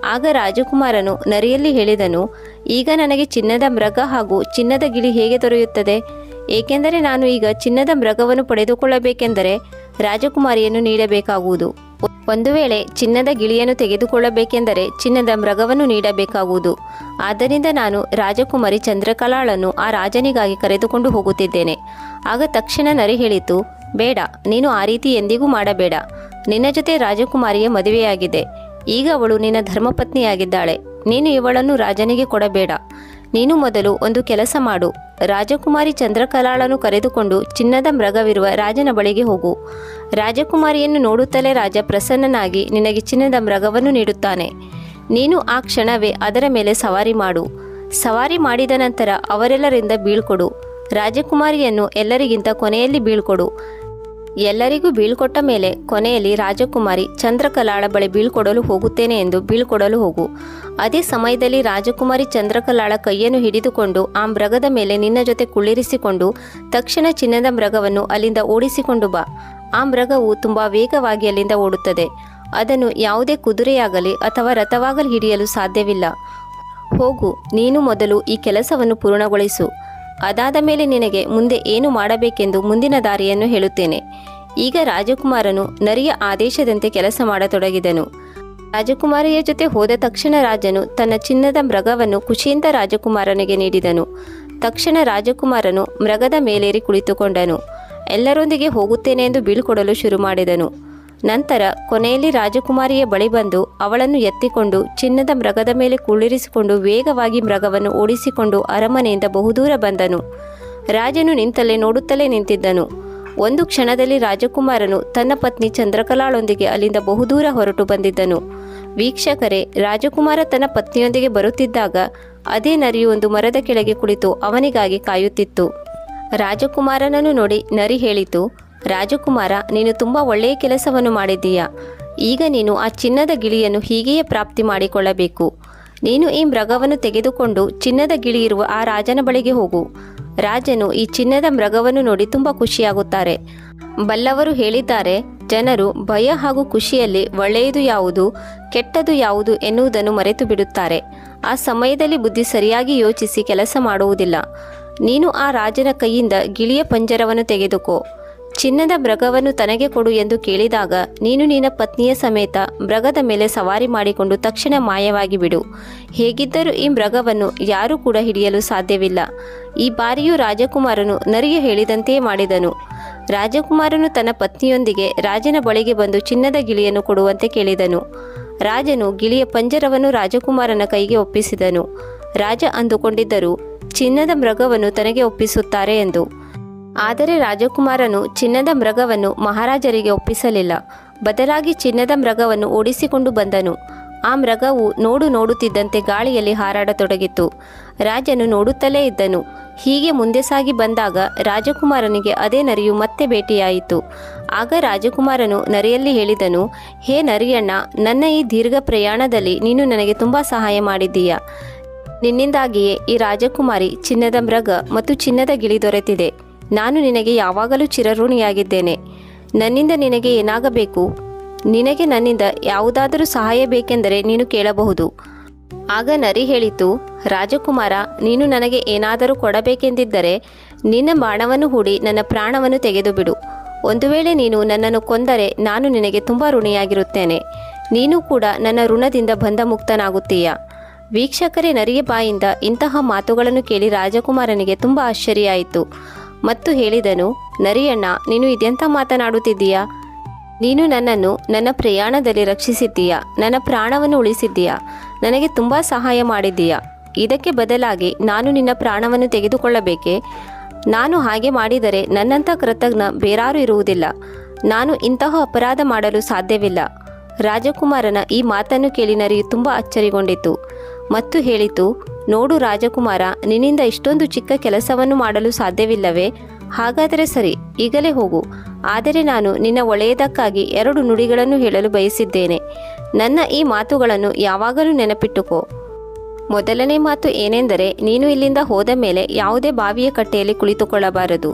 ಆಗ ರಾಜಕುಮಾರನು ನರಿಯಲ್ಲಿ ಹೇಳಿದನು, ಈಗ ನನಗೆ ಚಿನ್ನದ ಮೃಗ ಹಾಗೂ ಚಿನ್ನದ ಗಿಳಿ ಹೇಗೆ ದೊರೆಯುತ್ತದೆ? ಏಕೆಂದರೆ ನಾನು ಈಗ ಚಿನ್ನದ ಮೃಗವನ್ನು ಪಡೆದುಕೊಳ್ಳಬೇಕೆಂದರೆ ರಾಜಕುಮಾರಿಯನ್ನು ನೀಡಬೇಕಾಗುವುದು. ಒಂದು ವೇಳೆ ಚಿನ್ನದ ಗಿಳಿಯನ್ನು ತೆಗೆದುಕೊಳ್ಳಬೇಕೆಂದರೆ ಚಿನ್ನದ ಮೃಗವನ್ನು ನೀಡಬೇಕಾಗುವುದು. ಆದ್ದರಿಂದ ನಾನು ರಾಜಕುಮಾರಿ ಚಂದ್ರಕಲಾಳನ್ನು ಆ ರಾಜನಿಗಾಗಿ ಕರೆದುಕೊಂಡು ಹೋಗುತ್ತಿದ್ದೇನೆ. ಆಗ ತಕ್ಷಣ ನರಿ ಹೇಳಿತು, ಬೇಡ, ನೀನು ಆ ರೀತಿ ಎಂದಿಗೂ ಮಾಡಬೇಡ. ನಿನ್ನ ಜೊತೆ ರಾಜಕುಮಾರಿಯ ಮದುವೆಯಾಗಿದೆ. ಈಗ ಅವಳು ನಿನ್ನ ಧರ್ಮಪತ್ನಿಯಾಗಿದ್ದಾಳೆ. ನೀನು ಇವಳನ್ನು ರಾಜನಿಗೆ ಕೊಡಬೇಡ. ನೀನು ಮೊದಲು ಒಂದು ಕೆಲಸ ಮಾಡು. ರಾಜಕುಮಾರಿ ಚಂದ್ರಕಲಾಳನ್ನು ಕರೆದುಕೊಂಡು ಚಿನ್ನದ ಮೃಗವಿರುವ ರಾಜನ ಬಳಿಗೆ ಹೋಗು. ರಾಜಕುಮಾರಿಯನ್ನು ನೋಡುತ್ತಲೇ ರಾಜ ಪ್ರಸನ್ನನಾಗಿ ನಿನಗೆ ಚಿನ್ನದ ಮೃಗವನ್ನು ನೀಡುತ್ತಾನೆ. ನೀನು ಆ ಕ್ಷಣವೇ ಅದರ ಮೇಲೆ ಸವಾರಿ ಮಾಡು. ಸವಾರಿ ಮಾಡಿದ ನಂತರ ಅವರೆಲ್ಲರಿಂದ ಬೀಳ್ಕೊಡು. ರಾಜಕುಮಾರಿಯನ್ನು ಎಲ್ಲರಿಗಿಂತ ಕೊನೆಯಲ್ಲಿ ಬೀಳ್ಕೊಡು. ಎಲ್ಲರಿಗೂ ಬೀಳ್ಕೊಟ್ಟ ಮೇಲೆ ಕೊನೆಯಲ್ಲಿ ರಾಜಕುಮಾರಿ ಚಂದ್ರಕಲಾಳ ಬಳಿ ಬೀಳ್ಕೊಡಲು ಹೋಗುತ್ತೇನೆ ಎಂದು ಬೀಳ್ಕೊಡಲು ಹೋಗು. ಅದೇ ಸಮಯದಲ್ಲಿ ರಾಜಕುಮಾರಿ ಚಂದ್ರಕಲಾಳ ಕೈಯನ್ನು ಹಿಡಿದುಕೊಂಡು ಆ ಮೃಗದ ಮೇಲೆ ನಿನ್ನ ಜೊತೆ ಕುಳ್ಳಿರಿಸಿಕೊಂಡು ತಕ್ಷಣ ಚಿನ್ನದ ಮೃಗವನ್ನು ಅಲ್ಲಿಂದ ಓಡಿಸಿಕೊಂಡು ಬಾ. ಆ ಮೃಗವು ತುಂಬ ವೇಗವಾಗಿ ಅಲ್ಲಿಂದ ಓಡುತ್ತದೆ. ಅದನ್ನು ಯಾವುದೇ ಕುದುರೆಯಾಗಲಿ ಅಥವಾ ರಥವಾಗಲಿ ಹಿಡಿಯಲು ಸಾಧ್ಯವಿಲ್ಲ. ಹೋಗು, ನೀನು ಮೊದಲು ಈ ಕೆಲಸವನ್ನು ಪೂರ್ಣಗೊಳಿಸು. ಅದಾದ ಮೇಲೆ ನಿನಗೆ ಮುಂದೆ ಏನು ಮಾಡಬೇಕೆಂದು ಮುಂದಿನ ದಾರಿಯನ್ನು ಹೇಳುತ್ತೇನೆ. ಈಗ ರಾಜಕುಮಾರನು ನರಿಯ ಆದೇಶದಂತೆ ಕೆಲಸ ಮಾಡತೊಡಗಿದನು. ರಾಜಕುಮಾರಿಯ ಜೊತೆ ಹೋದ ತಕ್ಷಣ ರಾಜನು ತನ್ನ ಚಿನ್ನದ ಮೃಗವನ್ನು ಖುಷಿಯಿಂದ ರಾಜಕುಮಾರನಿಗೆ ನೀಡಿದನು. ತಕ್ಷಣ ರಾಜಕುಮಾರನು ಮೃಗದ ಮೇಲೇರಿ ಕುಳಿತುಕೊಂಡನು. ಎಲ್ಲರೊಂದಿಗೆ ಹೋಗುತ್ತೇನೆ ಎಂದು ಬೀಳ್ಕೊಡಲು ಶುರು ಮಾಡಿದನು. ನಂತರ ಕೊನೆಯಲ್ಲಿ ರಾಜಕುಮಾರಿಯ ಬಳಿ ಬಂದು ಅವಳನ್ನು ಎತ್ತಿಕೊಂಡು ಚಿನ್ನದ ಮೃಗದ ಮೇಲೆ ಕುಳ್ಳಿರಿಸಿಕೊಂಡು ವೇಗವಾಗಿ ಮೃಗವನ್ನು ಓಡಿಸಿಕೊಂಡು ಅರಮನೆಯಿಂದ ಬಹುದೂರ ಬಂದನು. ರಾಜನು ನಿಂತಲ್ಲೇ ನೋಡುತ್ತಲೇ ನಿಂತಿದ್ದನು. ಒಂದು ಕ್ಷಣದಲ್ಲಿ ರಾಜಕುಮಾರನು ತನ್ನ ಪತ್ನಿ ಚಂದ್ರಕಲಾಳೊಂದಿಗೆ ಅಲ್ಲಿಂದ ಬಹುದೂರ ಹೊರಟು ಬಂದಿದ್ದನು. ವೀಕ್ಷಕರೇ, ರಾಜಕುಮಾರ ತನ್ನ ಪತ್ನಿಯೊಂದಿಗೆ ಬರುತ್ತಿದ್ದಾಗ ಅದೇ ನರಿಯು ಒಂದು ಮರದ ಕೆಳಗೆ ಕುಳಿತು ಅವನಿಗಾಗಿ ಕಾಯುತ್ತಿತ್ತು. ರಾಜಕುಮಾರನನ್ನು ನೋಡಿ ನರಿ ಹೇಳಿತು, ರಾಜಕುಮಾರ, ನೀನು ತುಂಬ ಒಳ್ಳೆಯ ಕೆಲಸವನ್ನು ಮಾಡಿದ್ದೀಯಾ. ಈಗ ನೀನು ಆ ಚಿನ್ನದ ಗಿಳಿಯನ್ನು ಹೀಗೆಯೇ ಪ್ರಾಪ್ತಿ ಮಾಡಿಕೊಳ್ಳಬೇಕು. ನೀನು ಈ ಮೃಗವನ್ನು ತೆಗೆದುಕೊಂಡು ಚಿನ್ನದ ಗಿಳಿ ಇರುವ ಆ ರಾಜನ ಬಳಿಗೆ ಹೋಗು. ರಾಜನು ಈ ಚಿನ್ನದ ಮೃಗವನ್ನು ನೋಡಿ ತುಂಬ ಖುಷಿಯಾಗುತ್ತಾರೆ. ಬಲ್ಲವರು ಹೇಳಿದ್ದಾರೆ, ಜನರು ಭಯ ಹಾಗೂ ಖುಷಿಯಲ್ಲಿ ಒಳ್ಳೆಯದು ಯಾವುದು ಕೆಟ್ಟದು ಯಾವುದು ಎನ್ನುವುದನ್ನು ಮರೆತು ಬಿಡುತ್ತಾರೆ. ಆ ಸಮಯದಲ್ಲಿ ಬುದ್ಧಿ ಸರಿಯಾಗಿ ಯೋಚಿಸಿ ಕೆಲಸ ಮಾಡುವುದಿಲ್ಲ. ನೀನು ಆ ರಾಜನ ಕೈಯಿಂದ ಗಿಳಿಯ ಪಂಜರವನ್ನು ತೆಗೆದುಕೋ. ಚಿನ್ನದ ಮೃಗವನ್ನು ತನಗೆ ಕೊಡು ಎಂದು ಕೇಳಿದಾಗ ನೀನು ನಿನ್ನ ಪತ್ನಿಯ ಸಮೇತ ಮೃಗದ ಮೇಲೆ ಸವಾರಿ ಮಾಡಿಕೊಂಡು ತಕ್ಷಣ ಮಾಯವಾಗಿ ಬಿಡು. ಹೇಗಿದ್ದರೂ ಈ ಮೃಗವನ್ನು ಯಾರೂ ಕೂಡ ಹಿಡಿಯಲು ಸಾಧ್ಯವಿಲ್ಲ. ಈ ಬಾರಿಯೂ ರಾಜಕುಮಾರನು ನರಿಗೆ ಹೇಳಿದಂತೆಯೇ ಮಾಡಿದನು. ರಾಜಕುಮಾರನು ತನ್ನ ಪತ್ನಿಯೊಂದಿಗೆ ರಾಜನ ಬಳಿಗೆ ಬಂದು ಚಿನ್ನದ ಗಿಳಿಯನ್ನು ಕೊಡುವಂತೆ ಕೇಳಿದನು. ರಾಜನು ಗಿಳಿಯ ಪಂಜರವನ್ನು ರಾಜಕುಮಾರನ ಕೈಗೆ ಒಪ್ಪಿಸಿದನು. ರಾಜ ಅಂದುಕೊಂಡಿದ್ದರು ಚಿನ್ನದ ಮೃಗವನ್ನು ತನಗೆ ಒಪ್ಪಿಸುತ್ತಾರೆ ಎಂದು. ಆದರೆ ರಾಜಕುಮಾರನು ಚಿನ್ನದ ಮೃಗವನ್ನು ಮಹಾರಾಜರಿಗೆ ಒಪ್ಪಿಸಲಿಲ್ಲ. ಬದಲಾಗಿ ಚಿನ್ನದ ಮೃಗವನ್ನು ಓಡಿಸಿಕೊಂಡು ಬಂದನು. ಆ ಮೃಗವು ನೋಡುತ್ತಿದ್ದಂತೆ ಗಾಳಿಯಲ್ಲಿ ಹಾರಾಡತೊಡಗಿತು. ರಾಜನು ನೋಡುತ್ತಲೇ ಇದ್ದನು. ಹೀಗೆ ಮುಂದೆ ಸಾಗಿ ಬಂದಾಗ ರಾಜಕುಮಾರನಿಗೆ ಅದೇ ನರಿಯು ಮತ್ತೆ ಭೇಟಿಯಾಯಿತು. ಆಗ ರಾಜಕುಮಾರನು ನರಿಯಲ್ಲಿ ಹೇಳಿದನು, ಹೇ ನರಿಯಣ್ಣ, ನನ್ನ ಈ ದೀರ್ಘ ಪ್ರಯಾಣದಲ್ಲಿ ನೀನು ನನಗೆ ತುಂಬ ಸಹಾಯ ಮಾಡಿದ್ದೀಯಾ. ನಿನ್ನಿಂದಾಗಿಯೇ ಈ ರಾಜಕುಮಾರಿ, ಚಿನ್ನದ ಮೃಗ ಮತ್ತು ಚಿನ್ನದ ಗಿಳಿ ದೊರೆತಿದೆ. ನಾನು ನಿನಗೆ ಯಾವಾಗಲೂ ಚಿರಋಣಿಯಾಗಿದ್ದೇನೆ. ನನ್ನಿಂದ ನಿನಗೆ ಏನಾಗಬೇಕು? ನಿನಗೆ ನನ್ನಿಂದ ಯಾವುದಾದರೂ ಸಹಾಯ ಬೇಕೆಂದರೆ ನೀನು ಕೇಳಬಹುದು. ಆಗ ನರಿ ಹೇಳಿತು, ರಾಜಕುಮಾರ, ನೀನು ನನಗೆ ಏನಾದರೂ ಕೊಡಬೇಕೆಂದಿದ್ದರೆ ನಿನ್ನ ಬಾಣವನ್ನು ಹೂಡಿ ನನ್ನ ಪ್ರಾಣವನ್ನು ತೆಗೆದು ಬಿಡು. ಒಂದು ವೇಳೆ ನೀನು ನನ್ನನ್ನು ಕೊಂದರೆ ನಾನು ನಿನಗೆ ತುಂಬ ಋಣಿಯಾಗಿರುತ್ತೇನೆ. ನೀನು ಕೂಡ ನನ್ನ ಋಣದಿಂದ ಬಂಧ ಮುಕ್ತನಾಗುತ್ತೀಯ. ವೀಕ್ಷಕರೇ, ನರಿಯ ಬಾಯಿಂದ ಇಂತಹ ಮಾತುಗಳನ್ನು ಕೇಳಿ ರಾಜಕುಮಾರನಿಗೆ ತುಂಬ ಆಶ್ಚರ್ಯ ಮತ್ತು ಹೇಳಿದನು, ನರಿಯಣ್ಣ, ನೀನು ಇದೆಂಥ ಮಾತನಾಡುತ್ತಿದ್ದೀಯಾ? ನೀನು ನನ್ನನ್ನು ನನ್ನ ಪ್ರಯಾಣದಲ್ಲಿ ರಕ್ಷಿಸಿದ್ದೀಯಾ, ನನ್ನ ಪ್ರಾಣವನ್ನು ಉಳಿಸಿದ್ದೀಯಾ, ನನಗೆ ತುಂಬ ಸಹಾಯ ಮಾಡಿದ್ದೀಯಾ. ಇದಕ್ಕೆ ಬದಲಾಗಿ ನಾನು ನಿನ್ನ ಪ್ರಾಣವನ್ನು ತೆಗೆದುಕೊಳ್ಳಬೇಕೆ? ನಾನು ಹಾಗೆ ಮಾಡಿದರೆ ನನ್ನಂಥ ಕೃತಜ್ಞ ಬೇರಾರೂ ಇರುವುದಿಲ್ಲ. ನಾನು ಇಂತಹ ಅಪರಾಧ ಮಾಡಲು ಸಾಧ್ಯವಿಲ್ಲ. ರಾಜಕುಮಾರನ ಈ ಮಾತನ್ನು ಕೇಳಿ ನರಿಯು ತುಂಬ ಅಚ್ಚರಿಗೊಂಡಿತು ಮತ್ತು ಹೇಳಿತು, ನೋಡು ರಾಜಕುಮಾರ, ನಿನ್ನಿಂದ ಇಷ್ಟೊಂದು ಚಿಕ್ಕ ಕೆಲಸವನ್ನು ಮಾಡಲು ಸಾಧ್ಯವಿಲ್ಲವೇ? ಹಾಗಾದರೆ ಸರಿ, ಈಗಲೇ ಹೋಗು. ಆದರೆ ನಾನು ನಿನ್ನ ಒಳ್ಳೆಯದಕ್ಕಾಗಿ 2 ನುಡಿಗಳನ್ನು ಹೇಳಲು ಬಯಸಿದ್ದೇನೆ. ನನ್ನ ಈ ಮಾತುಗಳನ್ನು ಯಾವಾಗಲೂ ನೆನಪಿಟ್ಟುಕೋ. ಮೊದಲನೇ ಮಾತು ಏನೆಂದರೆ, ನೀನು ಇಲ್ಲಿಂದ ಹೋದ ಮೇಲೆ ಯಾವುದೇ ಬಾವಿಯ ಕಟ್ಟೆಯಲ್ಲಿ ಕುಳಿತುಕೊಳ್ಳಬಾರದು.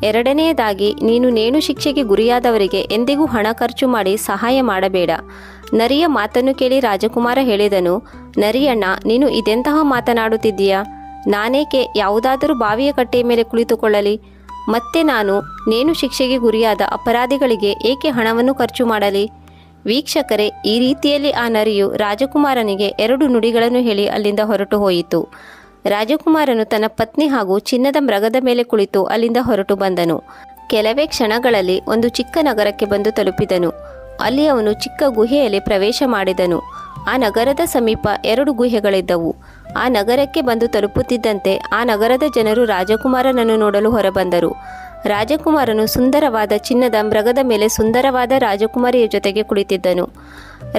ಎರಡನೆಯದಾಗಿ, ನೀನು ನೇಣು ಶಿಕ್ಷೆಗೆ ಗುರಿಯಾದವರಿಗೆ ಎಂದಿಗೂ ಹಣ ಖರ್ಚು ಮಾಡಿ ಸಹಾಯ ಮಾಡಬೇಡ. ನರಿಯ ಮಾತನ್ನು ಕೇಳಿ ರಾಜಕುಮಾರ ಹೇಳಿದನು, ನರಿಯಣ್ಣ, ನೀನು ಇದೆಂತಹ ಮಾತನಾಡುತ್ತಿದ್ದೀಯಾ? ನಾನೇಕೆ ಯಾವುದಾದರೂ ಬಾವಿಯ ಕಟ್ಟೆಯ ಮೇಲೆ ಕುಳಿತುಕೊಳ್ಳಲಿ? ಮತ್ತೆ ನಾನು ನೇಣು ಶಿಕ್ಷೆಗೆ ಗುರಿಯಾದ ಅಪರಾಧಿಗಳಿಗೆ ಏಕೆ ಹಣವನ್ನು ಖರ್ಚು ಮಾಡಲಿ? ವೀಕ್ಷಕರೇ, ಈ ರೀತಿಯಲ್ಲಿ ಆ ನರಿಯು ರಾಜಕುಮಾರನಿಗೆ 2 ನುಡಿಗಳನ್ನು ಹೇಳಿ ಅಲ್ಲಿಂದ ಹೊರಟು ಹೋಯಿತು. ರಾಜಕುಮಾರನು ತನ್ನ ಪತ್ನಿ ಹಾಗೂ ಚಿನ್ನದ ಮೃಗದ ಮೇಲೆ ಕುಳಿತು ಅಲ್ಲಿಂದ ಹೊರಟು ಬಂದನು. ಕೆಲವೇ ಕ್ಷಣಗಳಲ್ಲಿ ಒಂದು ಚಿಕ್ಕ ನಗರಕ್ಕೆ ಬಂದು ತಲುಪಿದನು. ಅಲ್ಲಿ ಅವನು ಚಿಕ್ಕ ಗುಹೆಯಲ್ಲಿ ಪ್ರವೇಶ ಮಾಡಿದನು. ಆ ನಗರದ ಸಮೀಪ 2 ಗುಹೆಗಳಿದ್ದವು. ಆ ನಗರಕ್ಕೆ ಬಂದು ತಲುಪುತ್ತಿದ್ದಂತೆ ಆ ನಗರದ ಜನರು ರಾಜಕುಮಾರನನ್ನು ನೋಡಲು ಹೊರಬಂದರು. ರಾಜಕುಮಾರನು ಸುಂದರವಾದ ಚಿನ್ನದ ಮೃಗದ ಮೇಲೆ ಸುಂದರವಾದ ರಾಜಕುಮಾರಿಯ ಜೊತೆಗೆ ಕುಳಿತಿದ್ದನು.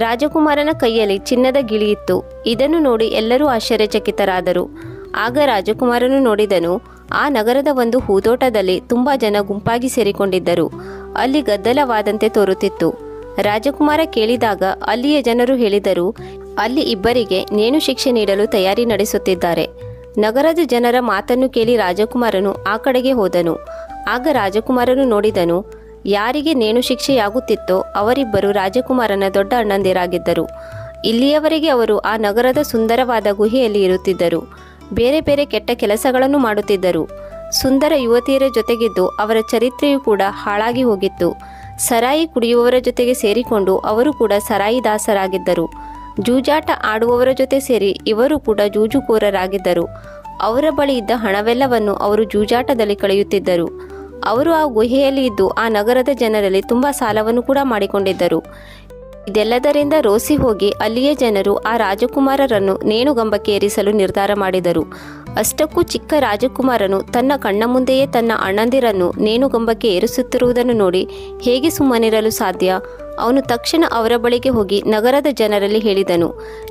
ರಾಜಕುಮಾರನ ಕೈಯಲ್ಲಿ ಚಿನ್ನದ ಗಿಳಿಯಿತ್ತು. ಇದನ್ನು ನೋಡಿ ಎಲ್ಲರೂ ಆಶ್ಚರ್ಯಚಕಿತರಾದರು. ಆಗ ರಾಜಕುಮಾರನು ನೋಡಿದನು, ಆ ನಗರದ ಒಂದು ಹೂದೋಟದಲ್ಲಿ ತುಂಬ ಜನ ಗುಂಪಾಗಿ ಸೇರಿಕೊಂಡಿದ್ದರು. ಅಲ್ಲಿ ಗದ್ದಲವಾದಂತೆ ತೋರುತ್ತಿತ್ತು. ರಾಜಕುಮಾರ ಕೇಳಿದಾಗ ಅಲ್ಲಿಯ ಜನರು ಹೇಳಿದರು, ಅಲ್ಲಿ ಇಬ್ಬರಿಗೆ ನೇಣು ಶಿಕ್ಷೆ ನೀಡಲು ತಯಾರಿ ನಡೆಸುತ್ತಿದ್ದಾರೆ. ನಗರದ ಜನರ ಮಾತನ್ನು ಕೇಳಿ ರಾಜಕುಮಾರನು ಆ ಕಡೆಗೆ ಹೋದನು. ಆಗ ರಾಜಕುಮಾರನು ನೋಡಿದನು, ಯಾರಿಗೆ ನೇಣು ಶಿಕ್ಷೆಯಾಗುತ್ತಿತ್ತೋ ಅವರಿಬ್ಬರು ರಾಜಕುಮಾರನ ದೊಡ್ಡ ಅಣ್ಣಂದಿರಾಗಿದ್ದರು. ಇಲ್ಲಿಯವರೆಗೆ ಅವರು ಆ ನಗರದ ಸುಂದರವಾದ ಗುಹೆಯಲ್ಲಿ ಇರುತ್ತಿದ್ದರು. ಬೇರೆ ಬೇರೆ ಕೆಟ್ಟ ಕೆಲಸಗಳನ್ನು ಮಾಡುತ್ತಿದ್ದರು. ಸುಂದರ ಯುವತಿಯರ ಜೊತೆಗಿದ್ದು ಅವರ ಚರಿತ್ರೆಯೂ ಕೂಡ ಹಾಳಾಗಿ ಹೋಗಿತ್ತು. ಸರಾಯಿ ಕುಡಿಯುವವರ ಜೊತೆಗೆ ಸೇರಿಕೊಂಡು ಅವರು ಕೂಡ ಸರಾಯಿ ದಾಸರಾಗಿದ್ದರು. ಜೂಜಾಟ ಆಡುವವರ ಜೊತೆ ಸೇರಿ ಇವರು ಕೂಡ ಜೂಜುಕೋರರಾಗಿದ್ದರು. ಅವರ ಬಳಿ ಇದ್ದ ಹಣವೆಲ್ಲವನ್ನು ಅವರು ಜೂಜಾಟದಲ್ಲಿ ಕಳೆಯುತ್ತಿದ್ದರು. ಅವರು ಆ ಗುಹೆಯಲ್ಲಿ ಇದ್ದು ಆ ನಗರದ ಜನರಲ್ಲಿ ತುಂಬ ಸಾಲವನ್ನು ಕೂಡ ಮಾಡಿಕೊಂಡಿದ್ದರು. ಇದೆಲ್ಲದರಿಂದ ರೋಸಿ ಹೋಗಿ ಅಲ್ಲಿಯ ಜನರು ಆ ರಾಜಕುಮಾರರನ್ನು ನೇಣುಗಂಬಕ್ಕೆ ಏರಿಸಲು ನಿರ್ಧಾರ ಮಾಡಿದರು. ಅಷ್ಟಕ್ಕೂ ಚಿಕ್ಕ ರಾಜಕುಮಾರನು ತನ್ನ ಕಣ್ಣ ಮುಂದೆಯೇ ತನ್ನ ಅಣ್ಣಂದಿರನ್ನು ನೇಣುಗಂಬಕ್ಕೆ ಏರಿಸುತ್ತಿರುವುದನ್ನು ನೋಡಿ ಹೇಗೆ ಸುಮ್ಮನಿರಲು ಸಾಧ್ಯ? ಅವನು ತಕ್ಷಣ ಅವರ ಬಳಿಗೆ ಹೋಗಿ ನಗರದ ಜನರಲ್ಲಿ ಹೇಳಿದನು,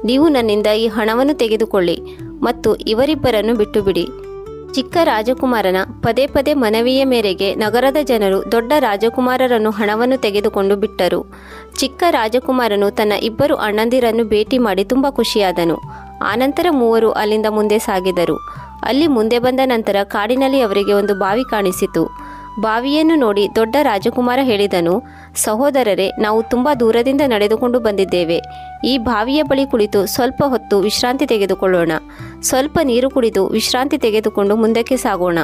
ನೀವು ನನ್ನಿಂದ ಈ ಹಣವನ್ನು ತೆಗೆದುಕೊಳ್ಳಿ ಮತ್ತು ಇವರಿಬ್ಬರನ್ನು ಬಿಟ್ಟು ಬಿಡಿ. ಚಿಕ್ಕ ರಾಜಕುಮಾರನ ಪದೇ ಪದೇ ಮನವಿಯ ಮೇರೆಗೆ ನಗರದ ಜನರು ದೊಡ್ಡ ರಾಜಕುಮಾರರನ್ನು ಹಣವನ್ನು ತೆಗೆದುಕೊಂಡು ಬಿಟ್ಟರು. ಚಿಕ್ಕ ರಾಜಕುಮಾರನು ತನ್ನ 2 ಅಣ್ಣಂದಿರನ್ನು ಭೇಟಿ ಮಾಡಿ ತುಂಬ ಖುಷಿಯಾದನು. ಆನಂತರ ಮೂವರು ಅಲ್ಲಿಂದ ಮುಂದೆ ಸಾಗಿದರು. ಅಲ್ಲಿ ಮುಂದೆ ಬಂದ ನಂತರ ಕಾಡಿನಲ್ಲಿ ಅವರಿಗೆ ಒಂದು ಬಾವಿ ಕಾಣಿಸಿತು. ಬಾವಿಯನ್ನು ನೋಡಿ ದೊಡ್ಡ ರಾಜಕುಮಾರ ಹೇಳಿದನು, ಸಹೋದರರೇ, ನಾವು ತುಂಬ ದೂರದಿಂದ ನಡೆದುಕೊಂಡು ಬಂದಿದ್ದೇವೆ. ಈ ಬಾವಿಯ ಬಳಿ ಕುಳಿತು ಸ್ವಲ್ಪ ಹೊತ್ತು ವಿಶ್ರಾಂತಿ ತೆಗೆದುಕೊಳ್ಳೋಣ. ಸ್ವಲ್ಪ ನೀರು ಕುಡಿದು ವಿಶ್ರಾಂತಿ ತೆಗೆದುಕೊಂಡು ಮುಂದಕ್ಕೆ ಸಾಗೋಣ.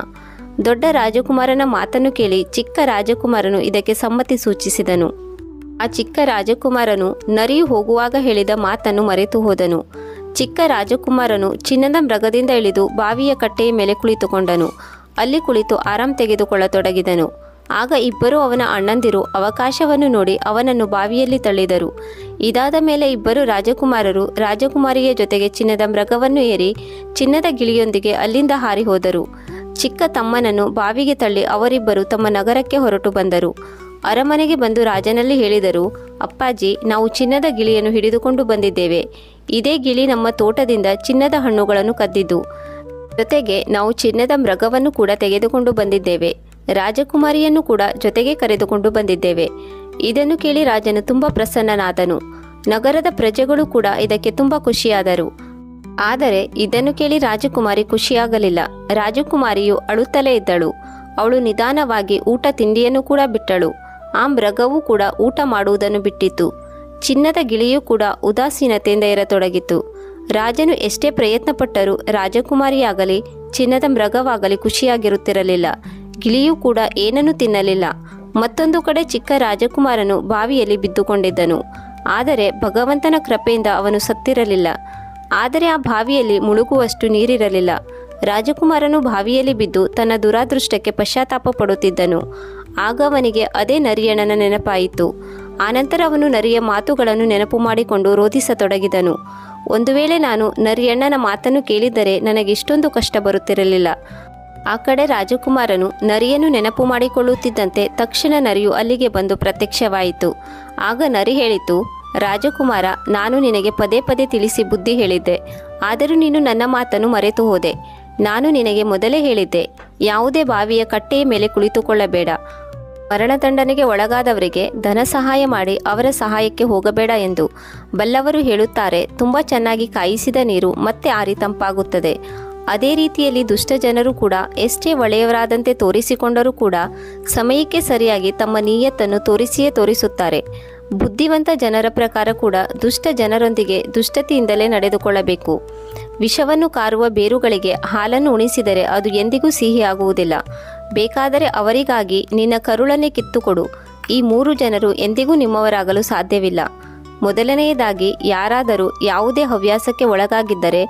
ದೊಡ್ಡ ರಾಜಕುಮಾರನ ಮಾತನ್ನು ಕೇಳಿ ಚಿಕ್ಕ ರಾಜಕುಮಾರನು ಇದಕ್ಕೆ ಸಮ್ಮತಿ ಸೂಚಿಸಿದನು. ಆ ಚಿಕ್ಕ ರಾಜಕುಮಾರನು ನರಿಯು ಹೋಗುವಾಗ ಹೇಳಿದ ಮಾತನ್ನು ಮರೆತು ಹೋದನು. ಚಿಕ್ಕ ರಾಜಕುಮಾರನು ಚಿನ್ನದ ಮೃಗದಿಂದ ಇಳಿದು ಬಾವಿಯ ಕಟ್ಟೆಯ ಮೇಲೆ ಕುಳಿತುಕೊಂಡನು. ಅಲ್ಲಿ ಕುಳಿತು ಆರಾಮ್ ತೆಗೆದುಕೊಳ್ಳತೊಡಗಿದನು. ಆಗ 2 ಅವನ ಅಣ್ಣಂದಿರು ಅವಕಾಶವನ್ನು ನೋಡಿ ಅವನನ್ನು ಬಾವಿಯಲ್ಲಿ ತಳ್ಳಿದರು. ಇದಾದ ಮೇಲೆ 2 ರಾಜಕುಮಾರರು ರಾಜಕುಮಾರಿಯ ಜೊತೆಗೆ ಚಿನ್ನದ ಮೃಗವನ್ನು ಏರಿ ಚಿನ್ನದ ಗಿಳಿಯೊಂದಿಗೆ ಅಲ್ಲಿಂದ ಹಾರಿ ಹೋದರು. ಚಿಕ್ಕ ತಮ್ಮನನ್ನು ಬಾವಿಗೆ ತಳ್ಳಿ ಅವರಿಬ್ಬರು ತಮ್ಮ ನಗರಕ್ಕೆ ಹೊರಟು ಬಂದರು. ಅರಮನೆಗೆ ಬಂದು ರಾಜನಲ್ಲಿ ಹೇಳಿದರು, ಅಪ್ಪಾಜಿ, ನಾವು ಚಿನ್ನದ ಗಿಳಿಯನ್ನು ಹಿಡಿದುಕೊಂಡು ಬಂದಿದ್ದೇವೆ. ಇದೇ ಗಿಳಿ ನಮ್ಮ ತೋಟದಿಂದ ಚಿನ್ನದ ಹಣ್ಣುಗಳನ್ನು ಕದ್ದಿದ್ದು. ಜೊತೆಗೆ ನಾವು ಚಿನ್ನದ ಮೃಗವನ್ನು ಕೂಡ ತೆಗೆದುಕೊಂಡು ಬಂದಿದ್ದೇವೆ. ರಾಜಕುಮಾರಿಯನ್ನು ಕೂಡ ಜೊತೆಗೆ ಕರೆದುಕೊಂಡು ಬಂದಿದ್ದೇವೆ. ಇದನ್ನು ಕೇಳಿ ರಾಜನು ತುಂಬ ಪ್ರಸನ್ನನಾದನು. ನಗರದ ಪ್ರಜೆಗಳು ಕೂಡ ಇದಕ್ಕೆ ತುಂಬ ಖುಷಿಯಾದರು. ಆದರೆ ಇದನ್ನು ಕೇಳಿ ರಾಜಕುಮಾರಿ ಖುಷಿಯಾಗಲಿಲ್ಲ. ರಾಜಕುಮಾರಿಯು ಅಳುತ್ತಲೇ ಇದ್ದಳು. ಅವಳು ನಿಧಾನವಾಗಿ ಊಟ ತಿಂಡಿಯನ್ನು ಕೂಡ ಬಿಟ್ಟಳು. ಆ ಮೃಗವೂ ಕೂಡ ಊಟ ಮಾಡುವುದನ್ನು ಬಿಟ್ಟಿತ್ತು. ಚಿನ್ನದ ಗಿಳಿಯೂ ಕೂಡ ಉದಾಸೀನತೆಯಿಂದ ಇರತೊಡಗಿತು. ರಾಜನು ಎಷ್ಟೇ ಪ್ರಯತ್ನಪಟ್ಟರೂ ರಾಜಕುಮಾರಿಯಾಗಲಿ ಚಿನ್ನದ ಮೃಗವಾಗಲಿ ಖುಷಿಯಾಗಿರುತ್ತಿರಲಿಲ್ಲ. ಗಿಳಿಯೂ ಕೂಡ ಏನನ್ನೂ ತಿನ್ನಲಿಲ್ಲ. ಮತ್ತೊಂದು ಕಡೆ ಚಿಕ್ಕ ರಾಜಕುಮಾರನು ಬಾವಿಯಲ್ಲಿ ಬಿದ್ದುಕೊಂಡಿದ್ದನು. ಆದರೆ ಭಗವಂತನ ಕೃಪೆಯಿಂದ ಅವನು ಸತ್ತಿರಲಿಲ್ಲ. ಆದರೆ ಆ ಬಾವಿಯಲ್ಲಿ ಮುಳುಗುವಷ್ಟು ನೀರಿರಲಿಲ್ಲ. ರಾಜಕುಮಾರನು ಬಾವಿಯಲ್ಲಿ ಬಿದ್ದು ತನ್ನ ದುರಾದೃಷ್ಟಕ್ಕೆ ಪಶ್ಚಾತ್ತಾಪ ಪಡುತ್ತಿದ್ದನು. ಆಗ ಅವನಿಗೆ ಅದೇ ನರಿಯಣ್ಣನ ನೆನಪಾಯಿತು. ಆನಂತರ ಅವನು ನರಿಯ ಮಾತುಗಳನ್ನು ನೆನಪು ಮಾಡಿಕೊಂಡು ರೋಧಿಸತೊಡಗಿದನು. ಒಂದು ವೇಳೆ ನಾನು ನರಿಯಣ್ಣನ ಮಾತನ್ನು ಕೇಳಿದ್ದರೆ ನನಗಿಷ್ಟೊಂದು ಕಷ್ಟ ಬರುತ್ತಿರಲಿಲ್ಲ. ಆ ಕಡೆ ರಾಜಕುಮಾರನು ನರಿಯನ್ನು ನೆನಪು ಮಾಡಿಕೊಳ್ಳುತ್ತಿದ್ದಂತೆ ತಕ್ಷಣ ನರಿಯು ಅಲ್ಲಿಗೆ ಬಂದು ಪ್ರತ್ಯಕ್ಷವಾಯಿತು. ಆಗ ನರಿ ಹೇಳಿತು, ರಾಜಕುಮಾರ, ನಾನು ನಿನಗೆ ಪದೇ ಪದೇ ತಿಳಿಸಿ ಬುದ್ಧಿ ಹೇಳಿದ್ದೆ. ಆದರೂ ನೀನು ನನ್ನ ಮಾತನ್ನು ಮರೆತು ಹೋದೆ. ನಾನು ನಿನಗೆ ಮೊದಲೇ ಹೇಳಿದ್ದೆ, ಯಾವುದೇ ಬಾವಿಯ ಕಟ್ಟೆಯ ಮೇಲೆ ಕುಳಿತುಕೊಳ್ಳಬೇಡ. ಮರಣದಂಡನೆಗೆ ಒಳಗಾದವರಿಗೆ ಧನ ಸಹಾಯ ಮಾಡಿ ಅವರ ಸಹಾಯಕ್ಕೆ ಹೋಗಬೇಡ ಎಂದು ಬಲ್ಲವರು ಹೇಳುತ್ತಾರೆ. ತುಂಬ ಚೆನ್ನಾಗಿ ಕಾಯಿಸಿದ ನೀರು ಮತ್ತೆ ಆರಿ ತಂಪಾಗುತ್ತದೆ. ಅದೇ ರೀತಿಯಲ್ಲಿ ದುಷ್ಟ ಜನರು ಕೂಡ ಎಷ್ಟೇ ಒಳ್ಳೆಯವರಾದಂತೆ ತೋರಿಸಿಕೊಂಡರೂ ಕೂಡ ಸಮಯಕ್ಕೆ ಸರಿಯಾಗಿ ತಮ್ಮ ನೀಯತ್ತನ್ನು ತೋರಿಸಿಯೇ ತೋರಿಸುತ್ತಾರೆ. ಬುದ್ಧಿವಂತ ಜನರ ಪ್ರಕಾರ ಕೂಡ ದುಷ್ಟ ಜನರೊಂದಿಗೆ ದುಷ್ಟತೆಯಿಂದಲೇ ನಡೆದುಕೊಳ್ಳಬೇಕು. ವಿಷವನ್ನು ಕಾರುವ ಬೇರುಗಳಿಗೆ ಹಾಲನ್ನು ಉಣಿಸಿದರೆ ಅದು ಎಂದಿಗೂ ಸಿಹಿಯಾಗುವುದಿಲ್ಲ. ಬೇಕಾದರೆ ಅವರಿಗಾಗಿ ನಿನ್ನ ಕರುಳನ್ನೇ ಕಿತ್ತುಕೊಡು. ಈ 3 ಜನರು ಎಂದಿಗೂ ನಿಮ್ಮವರಾಗಲು ಸಾಧ್ಯವಿಲ್ಲ. ಮೊದಲನೆಯದಾಗಿ, ಯಾರಾದರೂ ಯಾವುದೇ ಹವ್ಯಾಸಕ್ಕೆ ಒಳಗಾಗಿದ್ದರೆ,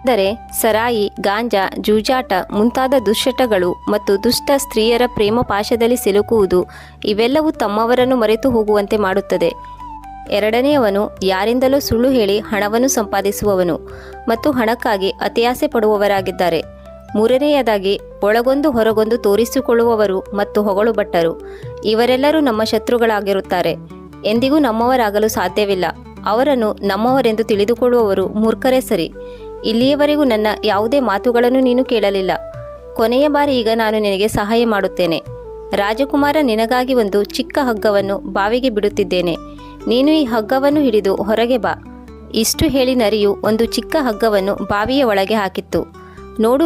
ಅಂದರೆ ಸರಾಯಿ, ಗಾಂಜಾ, ಜೂಜಾಟ ಮುಂತಾದ ದುಶ್ಚಟಗಳು ಮತ್ತು ದುಷ್ಟ ಸ್ತ್ರೀಯರ ಪ್ರೇಮ ಪಾಶದಲ್ಲಿ ಸಿಲುಕುವುದು, ಇವೆಲ್ಲವೂ ತಮ್ಮವರನ್ನು ಮರೆತು ಹೋಗುವಂತೆ ಮಾಡುತ್ತದೆ. ಎರಡನೆಯವನು, ಯಾರಿಂದಲೂ ಸುಳ್ಳು ಹೇಳಿ ಹಣವನ್ನು ಸಂಪಾದಿಸುವವನು ಮತ್ತು ಹಣಕ್ಕಾಗಿ ಅತಿಯಾಸೆ ಪಡುವವರಾಗಿದ್ದಾರೆ. ಮೂರನೆಯದಾಗಿ, ಒಳಗೊಂದು ಹೊರಗೊಂದು ತೋರಿಸಿಕೊಳ್ಳುವವರು ಮತ್ತು ಹೊಗಳು ಭಟ್ಟರು. ಇವರೆಲ್ಲರೂ ನಮ್ಮ ಶತ್ರುಗಳಾಗಿರುತ್ತಾರೆ. ಎಂದಿಗೂ ನಮ್ಮವರಾಗಲು ಸಾಧ್ಯವಿಲ್ಲ. ಅವರನ್ನು ನಮ್ಮವರೆಂದು ತಿಳಿದುಕೊಳ್ಳುವವರು ಮೂರ್ಖರೇ ಸರಿ. ಇಲ್ಲಿಯವರೆಗೂ ನನ್ನ ಯಾವುದೇ ಮಾತುಗಳನ್ನು ನೀನು ಕೇಳಲಿಲ್ಲ. ಕೊನೆಯ ಬಾರಿ ಈಗ ನಾನು ನಿನಗೆ ಸಹಾಯ ಮಾಡುತ್ತೇನೆ. ರಾಜಕುಮಾರ, ನಿನಗಾಗಿ ಒಂದು ಚಿಕ್ಕ ಹಗ್ಗವನ್ನು ಬಾವಿಗೆ ಬಿಡುತ್ತಿದ್ದೇನೆ. ನೀನು ಈ ಹಗ್ಗವನ್ನು ಹಿಡಿದು ಹೊರಗೆ ಬಾ. ಇಷ್ಟು ಹೇಳಿ ನರಿಯು ಒಂದು ಚಿಕ್ಕ ಹಗ್ಗವನ್ನು ಬಾವಿಯ ಒಳಗೆ ಹಾಕಿತ್ತು.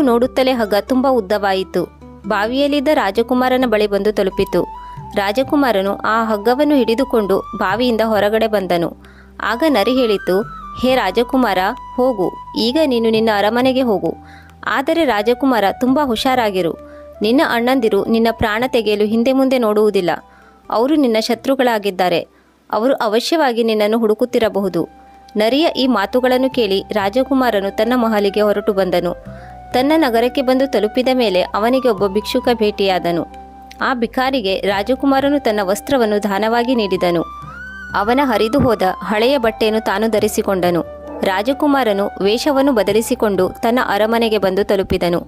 ನೋಡುತ್ತಲೇ ಹಗ್ಗ ತುಂಬ ಉದ್ದವಾಯಿತು. ಬಾವಿಯಲ್ಲಿದ್ದ ರಾಜಕುಮಾರನ ಬಳಿ ಬಂದು ತಲುಪಿತು. ರಾಜಕುಮಾರನು ಆ ಹಗ್ಗವನ್ನು ಹಿಡಿದುಕೊಂಡು ಬಾವಿಯಿಂದ ಹೊರಗಡೆ ಬಂದನು. ಆಗ ನರಿ ಹೇಳಿತು, ಹೇ ರಾಜಕುಮಾರ, ಹೋಗು, ಈಗ ನೀನು ನಿನ್ನ ಅರಮನೆಗೆ ಹೋಗು. ಆದರೆ ರಾಜಕುಮಾರ, ತುಂಬ ಹುಷಾರಾಗಿರು. ನಿನ್ನ ಅಣ್ಣಂದಿರು ನಿನ್ನ ಪ್ರಾಣ ತೆಗೆಯಲು ಹಿಂದೆ ಮುಂದೆ ನೋಡುವುದಿಲ್ಲ. ಅವರು ನಿನ್ನ ಶತ್ರುಗಳಾಗಿದ್ದಾರೆ. ಅವರು ಅವಶ್ಯವಾಗಿ ನಿನ್ನನ್ನು ಹುಡುಕುತ್ತಿರಬಹುದು. ನರಿಯ ಈ ಮಾತುಗಳನ್ನು ಕೇಳಿ ರಾಜಕುಮಾರನು ತನ್ನ ಮಹಲಿಗೆ ಹೊರಟು ಬಂದನು. ತನ್ನ ನಗರಕ್ಕೆ ಬಂದು ತಲುಪಿದ ಮೇಲೆ ಅವನಿಗೆ ಒಬ್ಬ ಭಿಕ್ಷುಕ ಭೇಟಿಯಾದನು. ಆ ಭಿಕಾರಿಗೆ ರಾಜಕುಮಾರನು ತನ್ನ ವಸ್ತ್ರವನ್ನು ದಾನವಾಗಿ ನೀಡಿದನು. ಅವನ ಹರಿದು ಹೋದ ಹಳೆಯ ಬಟ್ಟೆಯನ್ನು ತಾನು ಧರಿಸಿಕೊಂಡನು. ರಾಜಕುಮಾರನು ವೇಷವನ್ನು ಬದಲಿಸಿಕೊಂಡು ತನ್ನ ಅರಮನೆಗೆ ಬಂದು ತಲುಪಿದನು.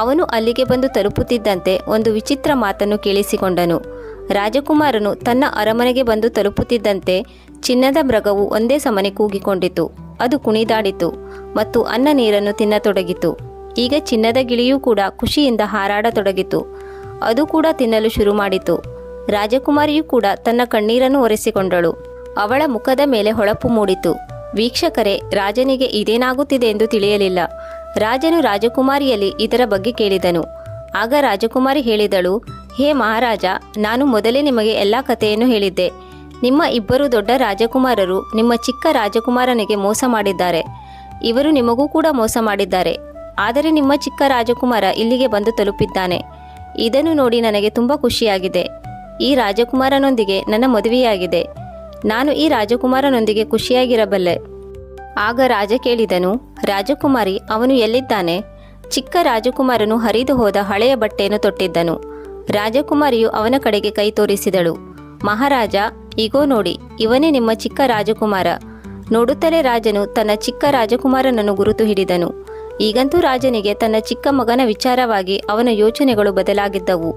ಅವನು ಅಲ್ಲಿಗೆ ಬಂದು ತಲುಪುತ್ತಿದ್ದಂತೆ ಒಂದು ವಿಚಿತ್ರ ಮಾತನ್ನು ಕೇಳಿಸಿಕೊಂಡನು. ರಾಜಕುಮಾರನು ತನ್ನ ಅರಮನೆಗೆ ಬಂದು ತಲುಪುತ್ತಿದ್ದಂತೆ ಚಿನ್ನದ ಮೃಗವು ಒಂದೇ ಸಮನೆ ಕೂಗಿಕೊಂಡಿತು. ಅದು ಕುಣಿದಾಡಿತು ಮತ್ತು ಅನ್ನ ನೀರನ್ನು ತಿನ್ನತೊಡಗಿತು. ಈಗ ಚಿನ್ನದ ಗಿಳಿಯೂ ಕೂಡ ಖುಷಿಯಿಂದ ಹಾರಾಡತೊಡಗಿತು. ಅದು ಕೂಡ ತಿನ್ನಲು ಶುರು ಮಾಡಿತು. ರಾಜಕುಮಾರಿಯೂ ಕೂಡ ತನ್ನ ಕಣ್ಣೀರನ್ನು ಒರೆಸಿಕೊಂಡಳು. ಅವಳ ಮುಖದ ಮೇಲೆ ಹೊಳಪು ಮೂಡಿತು. ವೀಕ್ಷಕರೇ, ರಾಜನಿಗೆ ಇದೇನಾಗುತ್ತಿದೆ ಎಂದು ತಿಳಿಯಲಿಲ್ಲ. ರಾಜನು ರಾಜಕುಮಾರಿಯಲ್ಲಿ ಇದರ ಬಗ್ಗೆ ಕೇಳಿದನು. ಆಗ ರಾಜಕುಮಾರಿ ಹೇಳಿದಳು, ಹೇ ಮಹಾರಾಜ, ನಾನು ಮೊದಲೇ ನಿಮಗೆ ಎಲ್ಲ ಕಥೆಯನ್ನು ಹೇಳಿದ್ದೆ. ನಿಮ್ಮ 2 ದೊಡ್ಡ ರಾಜಕುಮಾರರು ನಿಮ್ಮ ಚಿಕ್ಕ ರಾಜಕುಮಾರನಿಗೆ ಮೋಸ ಮಾಡಿದ್ದಾರೆ. ಇವರು ನಿಮಗೂ ಕೂಡ ಮೋಸ ಮಾಡಿದ್ದಾರೆ. ಆದರೆ ನಿಮ್ಮ ಚಿಕ್ಕ ರಾಜಕುಮಾರ ಇಲ್ಲಿಗೆ ಬಂದು ತಲುಪಿದ್ದಾನೆ. ಇದನ್ನು ನೋಡಿ ನನಗೆ ತುಂಬ ಖುಷಿಯಾಗಿದೆ. ಈ ರಾಜಕುಮಾರನೊಂದಿಗೆ ನನ್ನ ಮದುವೆಯಾಗಿದೆ. ನಾನು ಈ ರಾಜಕುಮಾರನೊಂದಿಗೆ ಖುಷಿಯಾಗಿರಬಲ್ಲೆ. ಆಗ ರಾಜ ಕೇಳಿದನು, ರಾಜಕುಮಾರಿ, ಅವನು ಎಲ್ಲಿದ್ದಾನೆ? ಚಿಕ್ಕ ರಾಜಕುಮಾರನು ಹರಿದು ಹೋದ ಹಳೆಯ ಬಟ್ಟೆಯನ್ನು ತೊಟ್ಟಿದ್ದನು. ರಾಜಕುಮಾರಿಯು ಅವನ ಕಡೆಗೆ ಕೈ ತೋರಿಸಿದಳು. ಮಹಾರಾಜ, ಈಗೋ ನೋಡಿ, ಇವನೇ ನಿಮ್ಮ ಚಿಕ್ಕ ರಾಜಕುಮಾರ. ನೋಡುತ್ತಲೇ ರಾಜನು ತನ್ನ ಚಿಕ್ಕ ರಾಜಕುಮಾರನನ್ನು ಗುರುತು ಹಿಡಿದನು. ಈಗಂತೂ ರಾಜನಿಗೆ ತನ್ನ ಚಿಕ್ಕ ಮಗನ ವಿಚಾರವಾಗಿ ಅವನ ಯೋಚನೆಗಳು ಬದಲಾಗಿದ್ದವು.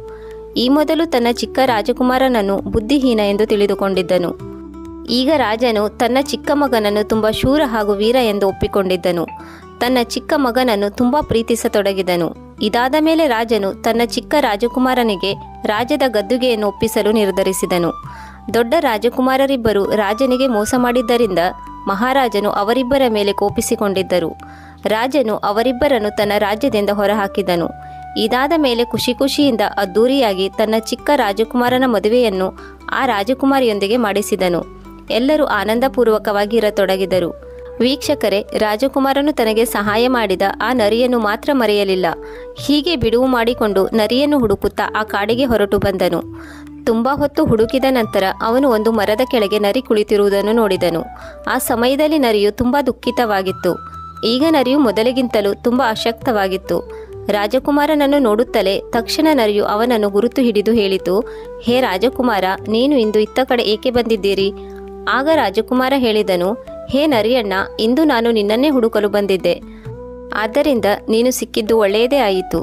ಈ ಮೊದಲು ತನ್ನ ಚಿಕ್ಕ ರಾಜಕುಮಾರನನ್ನು ಬುದ್ಧಿಹೀನ ಎಂದು ತಿಳಿದುಕೊಂಡಿದ್ದನು. ಈಗ ರಾಜನು ತನ್ನ ಚಿಕ್ಕ ಮಗನನ್ನು ತುಂಬ ಶೂರ ಹಾಗೂ ವೀರ ಎಂದು ಒಪ್ಪಿಕೊಂಡಿದ್ದನು. ತನ್ನ ಚಿಕ್ಕ ಮಗನನ್ನು ತುಂಬ ಪ್ರೀತಿಸತೊಡಗಿದನು. ಇದಾದ ಮೇಲೆ ರಾಜನು ತನ್ನ ಚಿಕ್ಕ ರಾಜಕುಮಾರನಿಗೆ ರಾಜ್ಯದ ಗದ್ದುಗೆಯನ್ನು ಒಪ್ಪಿಸಲು ನಿರ್ಧರಿಸಿದನು. ದೊಡ್ಡ ರಾಜಕುಮಾರರಿಬ್ಬರು ರಾಜನಿಗೆ ಮೋಸ ಮಾಡಿದ್ದರಿಂದ ಮಹಾರಾಜನು ಅವರಿಬ್ಬರ ಮೇಲೆ ಕೋಪಿಸಿಕೊಂಡಿದ್ದರು. ರಾಜನು ಅವರಿಬ್ಬರನ್ನು ತನ್ನ ರಾಜ್ಯದಿಂದ ಹೊರಹಾಕಿದನು. ಇದಾದ ಮೇಲೆ ಖುಷಿಯಿಂದ ಅದ್ದೂರಿಯಾಗಿ ತನ್ನ ಚಿಕ್ಕ ರಾಜಕುಮಾರನ ಮದುವೆಯನ್ನು ಆ ರಾಜಕುಮಾರಿಯೊಂದಿಗೆ ಮಾಡಿಸಿದನು. ಎಲ್ಲರೂ ಆನಂದಪೂರ್ವಕವಾಗಿ ಇರತೊಡಗಿದರು. ವೀಕ್ಷಕರೇ, ರಾಜಕುಮಾರನು ತನಗೆ ಸಹಾಯ ಮಾಡಿದ ಆ ನರಿಯನ್ನು ಮಾತ್ರ ಮರೆಯಲಿಲ್ಲ. ಹೀಗೆ ಬಿಡುವು ಮಾಡಿಕೊಂಡು ನರಿಯನ್ನು ಹುಡುಕುತ್ತಾ ಆ ಕಾಡಿಗೆ ಹೊರಟು ಬಂದನು. ತುಂಬ ಹೊತ್ತು ಹುಡುಕಿದ ನಂತರ ಅವನು ಒಂದು ಮರದ ಕೆಳಗೆ ನರಿ ಕುಳಿತಿರುವುದನ್ನು ನೋಡಿದನು. ಆ ಸಮಯದಲ್ಲಿ ನರಿಯು ತುಂಬ ದುಃಖಿತವಾಗಿತ್ತು. ಈಗ ನರಿಯು ಮೊದಲಿಗಿಂತಲೂ ತುಂಬ ಅಶಕ್ತವಾಗಿತ್ತು. ರಾಜಕುಮಾರನನ್ನು ನೋಡುತ್ತಲೇ ತಕ್ಷಣ ನರಿಯು ಅವನನ್ನು ಗುರುತು ಹಿಡಿದು ಹೇಳಿತು, ಹೇ ರಾಜಕುಮಾರ, ನೀನು ಇಂದು ಇತ್ತ ಕಡೆ ಏಕೆ ಬಂದಿದ್ದೀರಿ? ಆಗ ರಾಜಕುಮಾರ ಹೇಳಿದನು, ಹೇ ನರಿಯಣ್ಣ, ಇಂದು ನಾನು ನಿನ್ನನ್ನೇ ಹುಡುಕಲು ಬಂದಿದ್ದೆ. ಆದ್ದರಿಂದ ನೀನು ಸಿಕ್ಕಿದ್ದು ಒಳ್ಳೆಯದೇ ಆಯಿತು.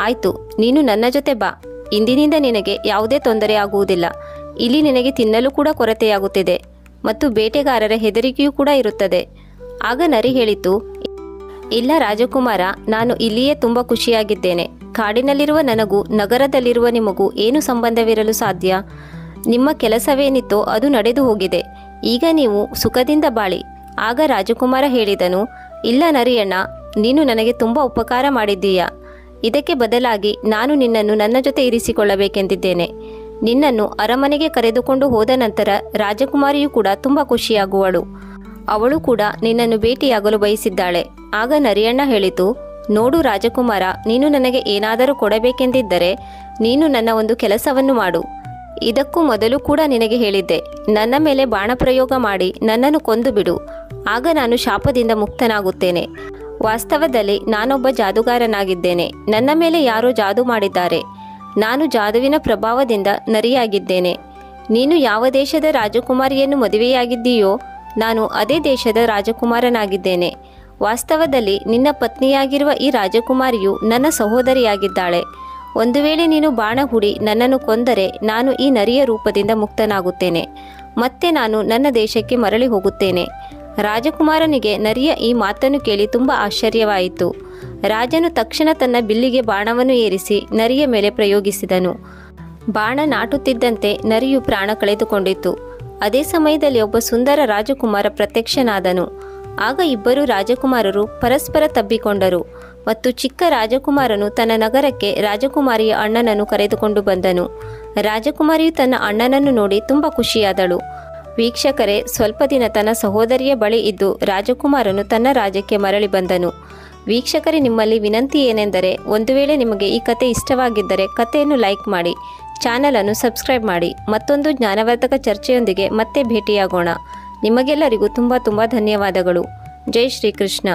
ಆಯಿತು, ನೀನು ನನ್ನ ಜೊತೆ ಬಾ. ಇಂದಿನಿಂದ ನಿನಗೆ ಯಾವುದೇ ತೊಂದರೆ ಆಗುವುದಿಲ್ಲ. ಇಲ್ಲಿ ನಿನಗೆ ತಿನ್ನಲು ಕೂಡ ಕೊರತೆಯಾಗುತ್ತಿದೆ ಮತ್ತು ಬೇಟೆಗಾರರ ಹೆದರಿಕೆಯೂ ಕೂಡ ಇರುತ್ತದೆ. ಆಗ ನರಿ ಹೇಳಿತು, ಇಲ್ಲ ರಾಜಕುಮಾರ, ನಾನು ಇಲ್ಲಿಯೇ ತುಂಬ ಖುಷಿಯಾಗಿದ್ದೇನೆ. ಕಾಡಿನಲ್ಲಿರುವ ನನಗೂ ನಗರದಲ್ಲಿರುವ ನಿಮಗೂ ಏನು ಸಂಬಂಧವಿರಲು ಸಾಧ್ಯ? ನಿಮ್ಮ ಕೆಲಸವೇನಿತ್ತೋ ಅದು ನಡೆದು ಹೋಗಿದೆ. ಈಗ ನೀವು ಸುಖದಿಂದ ಬಾಳಿ. ಆಗ ರಾಜಕುಮಾರ ಹೇಳಿದನು, ಇಲ್ಲ ನರಿಯಣ್ಣ, ನೀನು ನನಗೆ ತುಂಬ ಉಪಕಾರ ಮಾಡಿದ್ದೀಯ. ಇದಕ್ಕೆ ಬದಲಾಗಿ ನಾನು ನಿನ್ನನ್ನು ನನ್ನ ಜೊತೆ ಇರಿಸಿಕೊಳ್ಳಬೇಕೆಂದಿದ್ದೇನೆ. ನಿನ್ನನ್ನು ಅರಮನೆಗೆ ಕರೆದುಕೊಂಡು ಹೋದ ನಂತರ ರಾಜಕುಮಾರಿಯು ಕೂಡ ತುಂಬ ಖುಷಿಯಾಗುವಳು. ಅವಳು ಕೂಡ ನಿನ್ನನ್ನು ಭೇಟಿಯಾಗಲು ಬಯಸಿದ್ದಾಳೆ. ಆಗ ನರಿಯಣ್ಣ ಹೇಳಿತು, ನೋಡು ರಾಜಕುಮಾರ, ನೀನು ನನಗೆ ಏನಾದರೂ ಕೊಡಬೇಕೆಂದಿದ್ದರೆ ನೀನು ನನ್ನ ಒಂದು ಕೆಲಸವನ್ನು ಮಾಡು. ಇದಕ್ಕೂ ಮೊದಲು ಕೂಡ ನಿನಗೆ ಹೇಳಿದ್ದೆ, ನನ್ನ ಮೇಲೆ ಬಾಣ ಪ್ರಯೋಗ ಮಾಡಿ ನನ್ನನ್ನು ಕೊಂದು ಬಿಡು. ಆಗ ನಾನು ಶಾಪದಿಂದ ಮುಕ್ತನಾಗುತ್ತೇನೆ. ವಾಸ್ತವದಲ್ಲಿ ನಾನೊಬ್ಬ ಜಾದುಗಾರನಾಗಿದ್ದೇನೆ. ನನ್ನ ಮೇಲೆ ಯಾರೋ ಜಾದು ಮಾಡಿದ್ದಾರೆ. ನಾನು ಜಾದುವಿನ ಪ್ರಭಾವದಿಂದ ನರಿಯಾಗಿದ್ದೇನೆ. ನೀನು ಯಾವ ದೇಶದ ರಾಜಕುಮಾರಿಯನ್ನು ಮದುವೆಯಾಗಿದ್ದೀಯೋ ನಾನು ಅದೇ ದೇಶದ ರಾಜಕುಮಾರನಾಗಿದ್ದೇನೆ. ವಾಸ್ತವದಲ್ಲಿ ನಿನ್ನ ಪತ್ನಿಯಾಗಿರುವ ಈ ರಾಜಕುಮಾರಿಯು ನನ್ನ ಸಹೋದರಿಯಾಗಿದ್ದಾಳೆ. ಒಂದು ವೇಳೆ ನೀನು ಬಾಣ ಹೂಡಿ ನನ್ನನ್ನು ಕೊಂದರೆ ನಾನು ಈ ನರಿಯ ರೂಪದಿಂದ ಮುಕ್ತನಾಗುತ್ತೇನೆ. ಮತ್ತೆ ನಾನು ನನ್ನ ದೇಶಕ್ಕೆ ಮರಳಿ ಹೋಗುತ್ತೇನೆ. ರಾಜಕುಮಾರನಿಗೆ ನರಿಯ ಈ ಮಾತನ್ನು ಕೇಳಿ ತುಂಬ ಆಶ್ಚರ್ಯವಾಯಿತು. ರಾಜನು ತಕ್ಷಣ ತನ್ನ ಬಿಲ್ಲಿಗೆ ಬಾಣವನ್ನು ಏರಿಸಿ ನರಿಯ ಮೇಲೆ ಪ್ರಯೋಗಿಸಿದನು. ಬಾಣ ನಾಟುತ್ತಿದ್ದಂತೆ ನರಿಯು ಪ್ರಾಣ ಕಳೆದುಕೊಂಡಿತು. ಅದೇ ಸಮಯದಲ್ಲಿ ಒಬ್ಬ ಸುಂದರ ರಾಜಕುಮಾರ ಪ್ರತ್ಯಕ್ಷನಾದನು. ಆಗ ಇಬ್ಬರು ರಾಜಕುಮಾರರು ಪರಸ್ಪರ ತಬ್ಬಿಕೊಂಡರು ಮತ್ತು ಚಿಕ್ಕ ರಾಜಕುಮಾರನು ತನ್ನ ನಗರಕ್ಕೆ ರಾಜಕುಮಾರಿಯ ಅಣ್ಣನನ್ನು ಕರೆದುಕೊಂಡು ಬಂದನು. ರಾಜಕುಮಾರಿಯು ತನ್ನ ಅಣ್ಣನನ್ನು ನೋಡಿ ತುಂಬ ಖುಷಿಯಾದಳು. ವೀಕ್ಷಕರೇ, ಸ್ವಲ್ಪ ದಿನ ತನ್ನ ಸಹೋದರಿಯ ಬಳಿ ಇದ್ದು ರಾಜಕುಮಾರನು ತನ್ನ ರಾಜ್ಯಕ್ಕೆ ಮರಳಿ ಬಂದನು. ವೀಕ್ಷಕರೇ, ನಿಮ್ಮಲ್ಲಿ ವಿನಂತಿ ಏನೆಂದರೆ, ಒಂದು ವೇಳೆ ನಿಮಗೆ ಈ ಕತೆ ಇಷ್ಟವಾಗಿದ್ದರೆ ಕಥೆಯನ್ನು ಲೈಕ್ ಮಾಡಿ, ಚಾನಲನ್ನು ಸಬ್ಸ್ಕ್ರೈಬ್ ಮಾಡಿ. ಮತ್ತೊಂದು ಜ್ಞಾನವರ್ಧಕ ಚರ್ಚೆಯೊಂದಿಗೆ ಮತ್ತೆ ಭೇಟಿಯಾಗೋಣ. ನಿಮಗೆಲ್ಲರಿಗೂ ತುಂಬ ಧನ್ಯವಾದಗಳು. ಜೈ ಶ್ರೀಕೃಷ್ಣ.